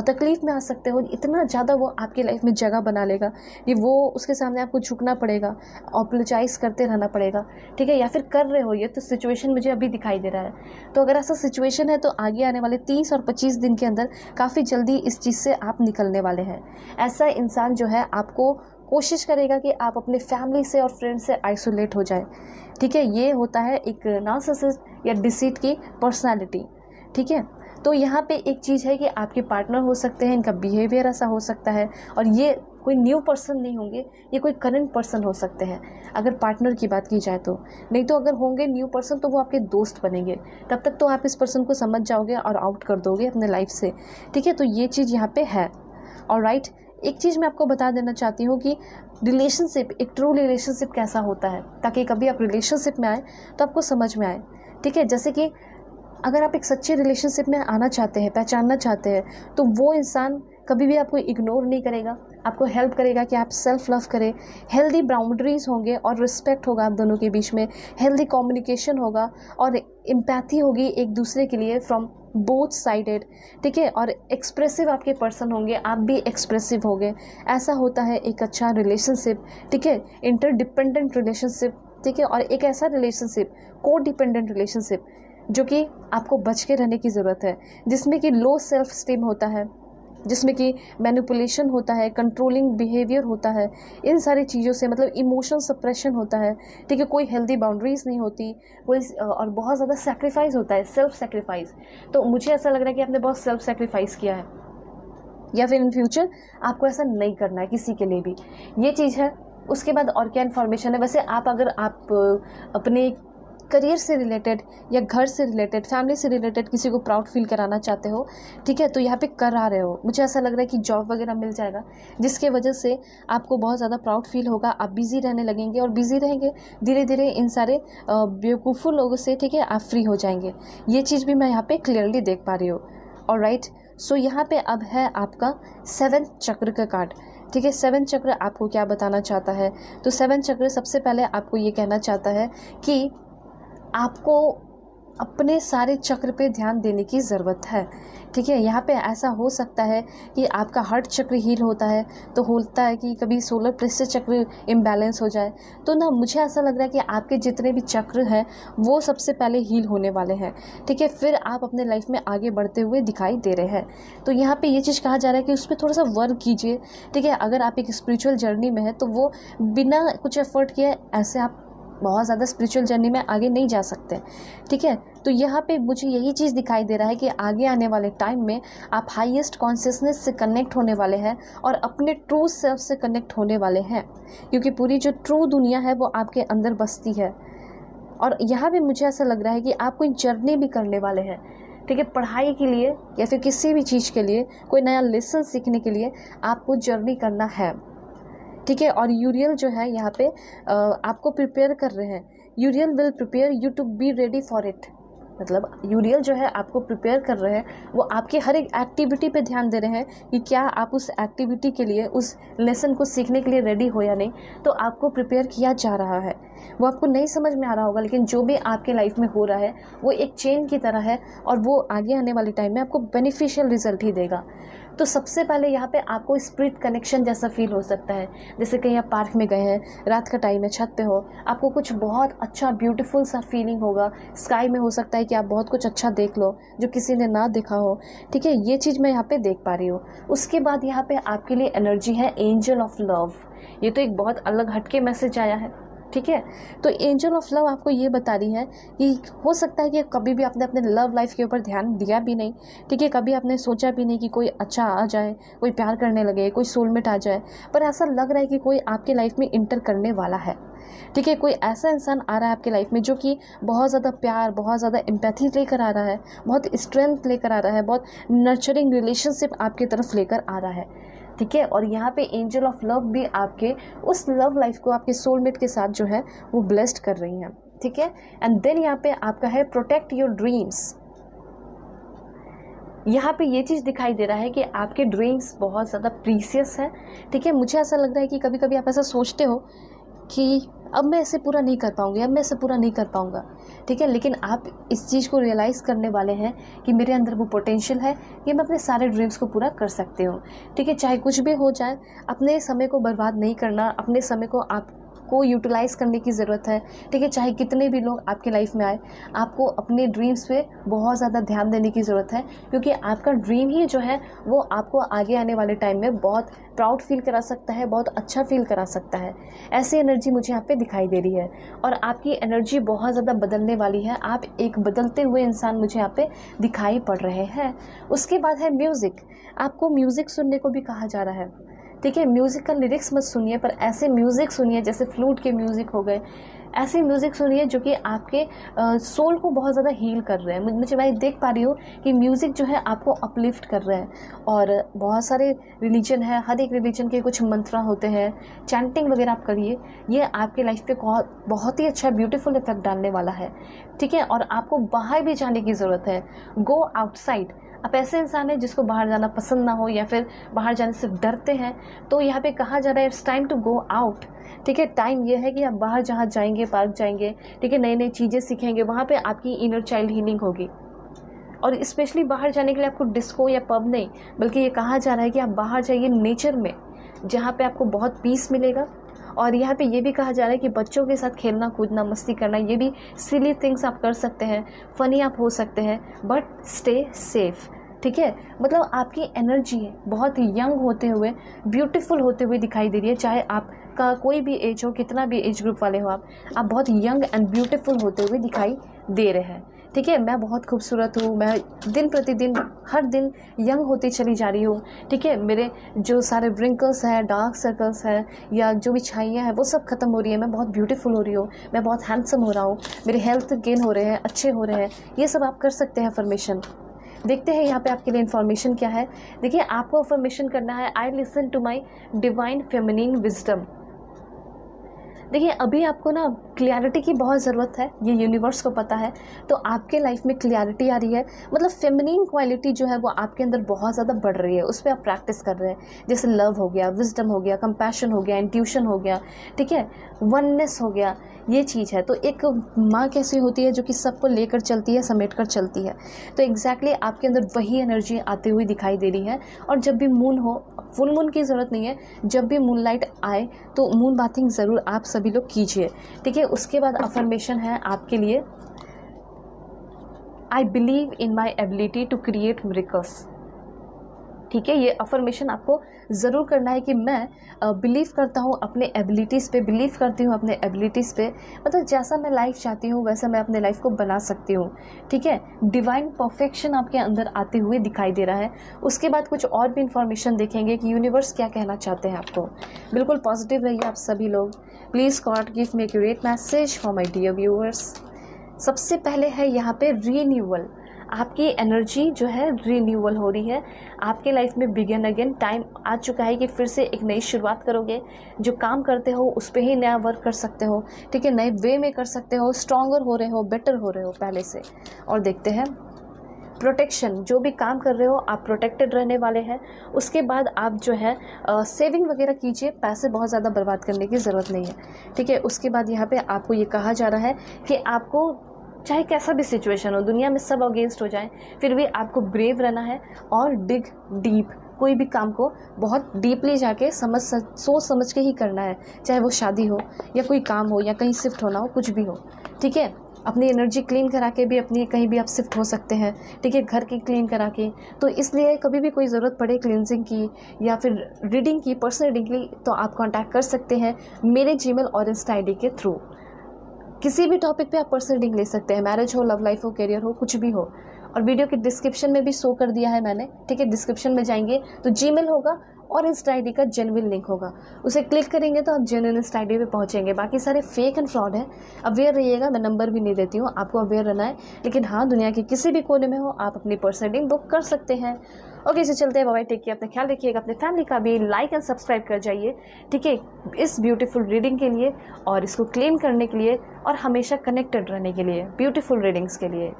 तकलीफ़ में आ सकते हो। इतना ज़्यादा वो आपकी लाइफ में जगह बना लेगा कि वो उसके सामने आपको झुकना पड़ेगा, अपोलोजाइज़ करते रहना पड़ेगा, ठीक है। या फिर कर रहे हो, ये तो सिचुएशन मुझे अभी दिखाई दे रहा है। तो अगर ऐसा सिचुएशन है तो आगे आने वाले 30 और 25 दिन के अंदर काफ़ी जल्दी इस चीज़ से आप निकलने वाले हैं। ऐसा इंसान जो है आपको कोशिश करेगा कि आप अपने फैमिली से और फ्रेंड से आइसोलेट हो जाए, ठीक है। ये होता है एक नार्सिसिस्ट या डिसीट की पर्सनालिटी, ठीक है। तो यहाँ पे एक चीज़ है कि आपके पार्टनर हो सकते हैं, इनका बिहेवियर ऐसा हो सकता है, और ये कोई न्यू पर्सन नहीं होंगे, ये कोई करंट पर्सन हो सकते हैं अगर पार्टनर की बात की जाए तो। नहीं तो अगर होंगे न्यू पर्सन तो वो आपके दोस्त बनेंगे, तब तक तो आप इस पर्सन को समझ जाओगे और आउट कर दोगे अपने लाइफ से, ठीक है। तो ये चीज़ यहाँ पे है। ऑलराइट, एक चीज़ मैं आपको बता देना चाहती हूँ कि रिलेशनशिप, एक ट्रू रिलेशनशिप कैसा होता है, ताकि कभी आप रिलेशनशिप में आए तो आपको समझ में आए। ठीक है, जैसे कि अगर आप एक सच्चे रिलेशनशिप में आना चाहते हैं, पहचानना चाहते हैं, तो वो इंसान कभी भी आपको इग्नोर नहीं करेगा, आपको हेल्प करेगा कि आप सेल्फ लव करें। हेल्दी बाउंड्रीज होंगे और रिस्पेक्ट होगा आप दोनों के बीच में, हेल्दी कम्युनिकेशन होगा और एम्पैथी होगी एक दूसरे के लिए फ्रॉम बोथ साइडेड। ठीक है, और एक्सप्रेसिव आपके पर्सन होंगे, आप भी एक्सप्रेसिव होंगे। ऐसा होता है एक अच्छा रिलेशनशिप। ठीक है, इंटरडिपेंडेंट रिलेशनशिप। ठीक है, और एक ऐसा रिलेशनशिप, को डिपेंडेंट रिलेशनशिप, जो कि आपको बच के रहने की ज़रूरत है, जिसमें कि लो सेल्फ स्टीम होता है, जिसमें कि मैनिपुलेशन होता है, कंट्रोलिंग बिहेवियर होता है, इन सारी चीज़ों से मतलब इमोशन सप्रेशन होता है। ठीक है, कोई हेल्दी बाउंड्रीज नहीं होती, कोई और बहुत ज़्यादा सेक्रीफाइस होता है, सेल्फ सेक्रीफाइस। तो मुझे ऐसा लग रहा है कि आपने बहुत सेल्फ सेक्रीफाइस किया है, या फिर इन फ्यूचर आपको ऐसा नहीं करना है किसी के लिए भी, ये चीज़ है। उसके बाद और क्या इन्फॉर्मेशन है, वैसे अगर आप अपने करियर से रिलेटेड या घर से रिलेटेड, फैमिली से रिलेटेड किसी को प्राउड फील कराना चाहते हो, ठीक है, तो यहाँ पे करा रहे हो। मुझे ऐसा लग रहा है कि जॉब वगैरह मिल जाएगा, जिसके वजह से आपको बहुत ज़्यादा प्राउड फील होगा, आप बिज़ी रहने लगेंगे, और बिज़ी रहेंगे धीरे धीरे इन सारे बेवकूफ़ों लोगों से, ठीक है, आप फ्री हो जाएंगे। ये चीज़ भी मैं यहाँ पे क्लियरली देख पा रही हूँ। ऑलराइट, सो यहाँ पे अब है आपका 7th चक्र का कार्ड। ठीक है, 7th चक्र आपको क्या बताना चाहता है? तो 7th चक्र सबसे पहले आपको ये कहना चाहता है कि आपको अपने सारे चक्र पे ध्यान देने की ज़रूरत है। ठीक है, यहाँ पे ऐसा हो सकता है कि आपका हार्ट चक्र हील होता है, तो होता है कि कभी सोलर प्लेक्सस चक्र इम्बैलेंस हो जाए, तो ना मुझे ऐसा लग रहा है कि आपके जितने भी चक्र हैं वो सबसे पहले हील होने वाले हैं। ठीक है, फिर आप अपने लाइफ में आगे बढ़ते हुए दिखाई दे रहे हैं। तो यहाँ पे ये चीज़ कहा जा रहा है कि उस पर थोड़ा सा वर्क कीजिए। ठीक है, अगर आप एक स्पिरिचुअल जर्नी में है तो वो बिना कुछ एफर्ट किए ऐसे आप बहुत ज़्यादा स्पिरिचुअल जर्नी में आगे नहीं जा सकते। ठीक है, तो यहाँ पे मुझे यही चीज़ दिखाई दे रहा है कि आगे आने वाले टाइम में आप हाईएस्ट कॉन्शियसनेस से कनेक्ट होने वाले हैं और अपने ट्रू सेल्फ से कनेक्ट होने वाले हैं, क्योंकि पूरी जो ट्रू दुनिया है वो आपके अंदर बसती है। और यहाँ पे मुझे ऐसा लग रहा है कि आप कोई जर्नी भी करने वाले हैं। ठीक है, पढ़ाई के लिए या फिर किसी भी चीज़ के लिए, कोई नया लेसन सीखने के लिए आपको जर्नी करना है। ठीक है, और यूरियल जो है यहाँ पे आपको प्रिपेयर कर रहे हैं। Uriel will prepare you to be ready for it. मतलब यूरियल जो है आपको प्रिपेयर कर रहे हैं, वो आपके हर एक एक्टिविटी पे ध्यान दे रहे हैं कि क्या आप उस एक्टिविटी के लिए, उस लेसन को सीखने के लिए रेडी हो या नहीं। तो आपको प्रिपेयर किया जा रहा है। वो आपको नहीं समझ में आ रहा होगा, लेकिन जो भी आपके लाइफ में हो रहा है वो एक चेन की तरह है, और वो आगे आने वाले टाइम में आपको बेनिफिशियल रिजल्ट ही देगा। तो सबसे पहले यहाँ पे आपको स्पिरिट कनेक्शन जैसा फील हो सकता है, जैसे कहीं आप पार्क में गए हैं, रात का टाइम है, छत पे हो, आपको कुछ बहुत अच्छा ब्यूटीफुल सा फीलिंग होगा। स्काई में हो सकता है कि आप बहुत कुछ अच्छा देख लो जो किसी ने ना देखा हो। ठीक है, ये चीज़ मैं यहाँ पे देख पा रही हूँ। उसके बाद यहाँ पे आपके लिए एनर्जी है एंजल ऑफ लव। ये तो एक बहुत अलग हटके मैसेज आया है। ठीक है, तो एंजल ऑफ लव आपको ये बता रही है कि हो सकता है कि कभी भी आपने अपने लव लाइफ के ऊपर ध्यान दिया भी नहीं। ठीक है, कभी आपने सोचा भी नहीं कि कोई अच्छा आ जाए, कोई प्यार करने लगे, कोई सोलमेट आ जाए, पर ऐसा लग रहा है कि कोई आपके लाइफ में इंटर करने वाला है। ठीक है, कोई ऐसा इंसान आ रहा है आपके लाइफ में जो कि बहुत ज़्यादा प्यार, बहुत ज़्यादा एम्पैथी लेकर आ रहा है, बहुत स्ट्रेंथ लेकर आ रहा है, बहुत नर्चरिंग रिलेशनशिप आपकी तरफ लेकर आ रहा है। ठीक है, और यहाँ पे एंजल ऑफ लव भी आपके उस लव लाइफ को आपके सोलमेट के साथ जो है वो ब्लेस्ड कर रही हैं। ठीक है, एंड देन यहाँ पे आपका है प्रोटेक्ट योर ड्रीम्स। यहाँ पे ये चीज़ दिखाई दे रहा है कि आपके ड्रीम्स बहुत ज़्यादा प्रीसियस है। ठीक है, मुझे ऐसा लग रहा है कि कभी कभी आप ऐसा सोचते हो कि अब मैं इसे पूरा नहीं कर पाऊंगी, अब मैं इसे पूरा नहीं कर पाऊंगा। ठीक है, लेकिन आप इस चीज़ को रियलाइज़ करने वाले हैं कि मेरे अंदर वो पोटेंशियल है कि मैं अपने सारे ड्रीम्स को पूरा कर सकती हूँ। ठीक है, चाहे कुछ भी हो जाए, अपने समय को बर्बाद नहीं करना, अपने समय को आपको यूटिलाइज़ करने की ज़रूरत है। ठीक है, चाहे कितने भी लोग आपके लाइफ में आए, आपको अपने ड्रीम्स पे बहुत ज़्यादा ध्यान देने की ज़रूरत है, क्योंकि आपका ड्रीम ही जो है वो आपको आगे आने वाले टाइम में बहुत प्राउड फील करा सकता है, बहुत अच्छा फील करा सकता है। ऐसी एनर्जी मुझे यहाँ पे दिखाई दे रही है, और आपकी एनर्जी बहुत ज़्यादा बदलने वाली है। आप एक बदलते हुए इंसान मुझे यहाँ पे दिखाई पड़ रहे हैं। उसके बाद है म्यूज़िक। आपको म्यूज़िक सुनने को भी कहा जा रहा है। ठीक है, म्यूज़िक का लिरिक्स मत सुनिए, पर ऐसे म्यूज़िक सुनिए जैसे फ्लूट के म्यूज़िक हो गए, ऐसे म्यूज़िक सुनिए जो कि आपके सोल को बहुत ज़्यादा हील कर रहे हैं। मुझे मैं देख पा रही हूँ कि म्यूज़िक जो है आपको अपलिफ्ट कर रहे हैं। और बहुत सारे रिलीजन है, हर एक रिलीजन के कुछ मंत्र होते हैं, चैंटिंग वगैरह आप करिए, ये आपके लाइफ पे बहुत ही अच्छा ब्यूटीफुल इफेक्ट डालने वाला है। ठीक है, और आपको बाहर भी जाने की ज़रूरत है। Go outside. आप ऐसे इंसान हैं जिसको बाहर जाना पसंद ना हो या फिर बाहर जाने से डरते हैं, तो यहाँ पे कहा जा रहा है it's time to go out. ठीक है, टाइम ये है कि आप बाहर जहाँ जाएंगे, पार्क जाएंगे, ठीक है, नई नई चीज़ें सीखेंगे, वहाँ पे आपकी इनर चाइल्ड हीलिंग होगी। और स्पेशली बाहर जाने के लिए आपको डिस्को या पब नहीं, बल्कि ये कहा जा रहा है कि आप बाहर जाइए नेचर में, जहाँ पे आपको बहुत पीस मिलेगा। और यहाँ पे ये भी कहा जा रहा है कि बच्चों के साथ खेलना कूदना मस्ती करना, ये भी सिली थिंग्स आप कर सकते हैं, फ़नी आप हो सकते हैं, बट स्टे सेफ। ठीक है, मतलब आपकी एनर्जी बहुत यंग होते हुए, ब्यूटीफुल होते हुए दिखाई दे रही है। चाहे आपका कोई भी एज हो, कितना भी एज ग्रुप वाले हो आप बहुत यंग एंड ब्यूटीफुल होते हुए दिखाई दे रहे हैं। ठीक है, मैं बहुत खूबसूरत हूँ, मैं दिन प्रतिदिन हर दिन यंग होती चली जा रही हूँ। ठीक है, मेरे जो सारे व्रिंकल्स हैं, डार्क सर्कल्स हैं, या जो भी छाइयाँ हैं, वो सब खत्म हो रही है। मैं बहुत ब्यूटीफुल हो रही हूँ, मैं बहुत हैंडसम हो रहा हूँ, मेरे हेल्थ गेन हो रहे हैं, अच्छे हो रहे हैं। ये सब आप कर सकते हैं अफर्मेशन। देखते हैं यहाँ पे आपके लिए इन्फॉर्मेशन क्या है। देखिए, आपको अफर्मेशन करना है, I listen to my divine feminine wisdom. देखिए, अभी आपको ना क्लैरिटी की बहुत ज़रूरत है, ये यूनिवर्स को पता है। तो आपके लाइफ में क्लैरिटी आ रही है, मतलब फेमिनिन क्वालिटी जो है वो आपके अंदर बहुत ज़्यादा बढ़ रही है, उस पर आप प्रैक्टिस कर रहे हैं। जैसे लव हो गया, विजडम हो गया, कंपैशन हो गया, इंट्यूशन हो गया, ठीक है, वननेस हो गया, ये चीज़ है। तो एक माँ कैसी होती है जो कि सबको लेकर चलती है, समेट कर चलती है। तो एग्जैक्टली आपके अंदर वही एनर्जी आती हुई दिखाई दे रही है। और जब भी मून हो, फुल मून की ज़रूरत नहीं है, जब भी मूनलाइट आए तो मून बाथिंग ज़रूर आप सभी लोग कीजिए। ठीक है, उसके बाद अफर्मेशन है आपके लिए, I believe in my ability to create miracles. ठीक है, ये अफर्मेशन आपको ज़रूर करना है कि मैं बिलीव करता हूँ अपने एबिलिटीज़ पे, बिलीव करती हूँ अपने एबिलिटीज़ पे, मतलब जैसा मैं लाइफ चाहती हूँ वैसा मैं अपने लाइफ को बना सकती हूँ। ठीक है, डिवाइन परफेक्शन आपके अंदर आते हुए दिखाई दे रहा है। उसके बाद कुछ और भी इन्फॉर्मेशन देखेंगे कि यूनिवर्स क्या कहना चाहते हैं आपको। बिल्कुल पॉजिटिव रहिए आप सभी लोग। Please God give me accurate message for my dear viewers. सबसे पहले है यहाँ पे रीन्यूअल। आपकी एनर्जी जो है रीन्यूअल हो रही है, आपके लाइफ में बिगिन अगेन टाइम आ चुका है कि फिर से एक नई शुरुआत करोगे। जो काम करते हो उस पर ही नया वर्क कर सकते हो। ठीक है, नए वे में कर सकते हो, स्ट्रॉन्गर हो रहे हो, बेटर हो रहे हो पहले से। और देखते हैं प्रोटेक्शन, जो भी काम कर रहे हो आप प्रोटेक्टेड रहने वाले हैं। उसके बाद आप जो है सेविंग वगैरह कीजिए, पैसे बहुत ज़्यादा बर्बाद करने की ज़रूरत नहीं है। ठीक है, उसके बाद यहाँ पे आपको ये कहा जा रहा है कि आपको चाहे कैसा भी सिचुएशन हो, दुनिया में सब अगेंस्ट हो जाए, फिर भी आपको ब्रेव रहना है और डिग डीप। कोई भी काम को बहुत डीपली जाके सोच समझ के ही करना है, चाहे वो शादी हो या कोई काम हो या कहीं शिफ्ट होना हो, कुछ भी हो। ठीक है, अपनी एनर्जी क्लीन करा के भी अपनी कहीं भी आप शिफ्ट हो सकते हैं। ठीक है, घर की क्लीन करा के। तो इसलिए कभी भी कोई ज़रूरत पड़े क्लींजिंग की या फिर रीडिंग की, पर्सनल रीडिंग की, तो आप कांटेक्ट कर सकते हैं मेरे जीमेल और इंस्टा आईडी के थ्रू। किसी भी टॉपिक पे आप पर्सनल रीडिंग ले सकते हैं, मैरिज हो, लव लाइफ हो, करियर हो, कुछ भी हो। और वीडियो के डिस्क्रिप्शन में भी शो कर दिया है मैंने। ठीक है, डिस्क्रिप्शन में जाएंगे तो जीमेल होगा और इंस्टा आईडी का जेन्युइन लिंक होगा, उसे क्लिक करेंगे तो आप जेन्युइन इंस्टा आईडी पे पहुंचेंगे। बाकी सारे फेक एंड फ्रॉड है, अवेयर रहिएगा। मैं नंबर भी नहीं देती हूँ, आपको अवेयर रहना है। लेकिन हाँ, दुनिया के किसी भी कोने में हो आप अपनी पर्सनल रीडिंग बुक कर सकते हैं। ओके, तो चलते हैं, बाय, टेक केयर, अपना ख्याल रखिएगा, अपने फैमिली का भी। लाइक एंड सब्सक्राइब कर जाइए। ठीक है, इस ब्यूटीफुल रीडिंग के लिए और इसको क्लेम करने के लिए और हमेशा कनेक्टेड रहने के लिए, ब्यूटीफुल रीडिंग्स के लिए।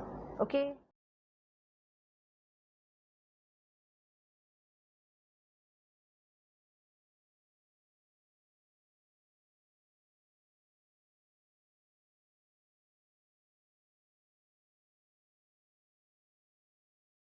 ओके।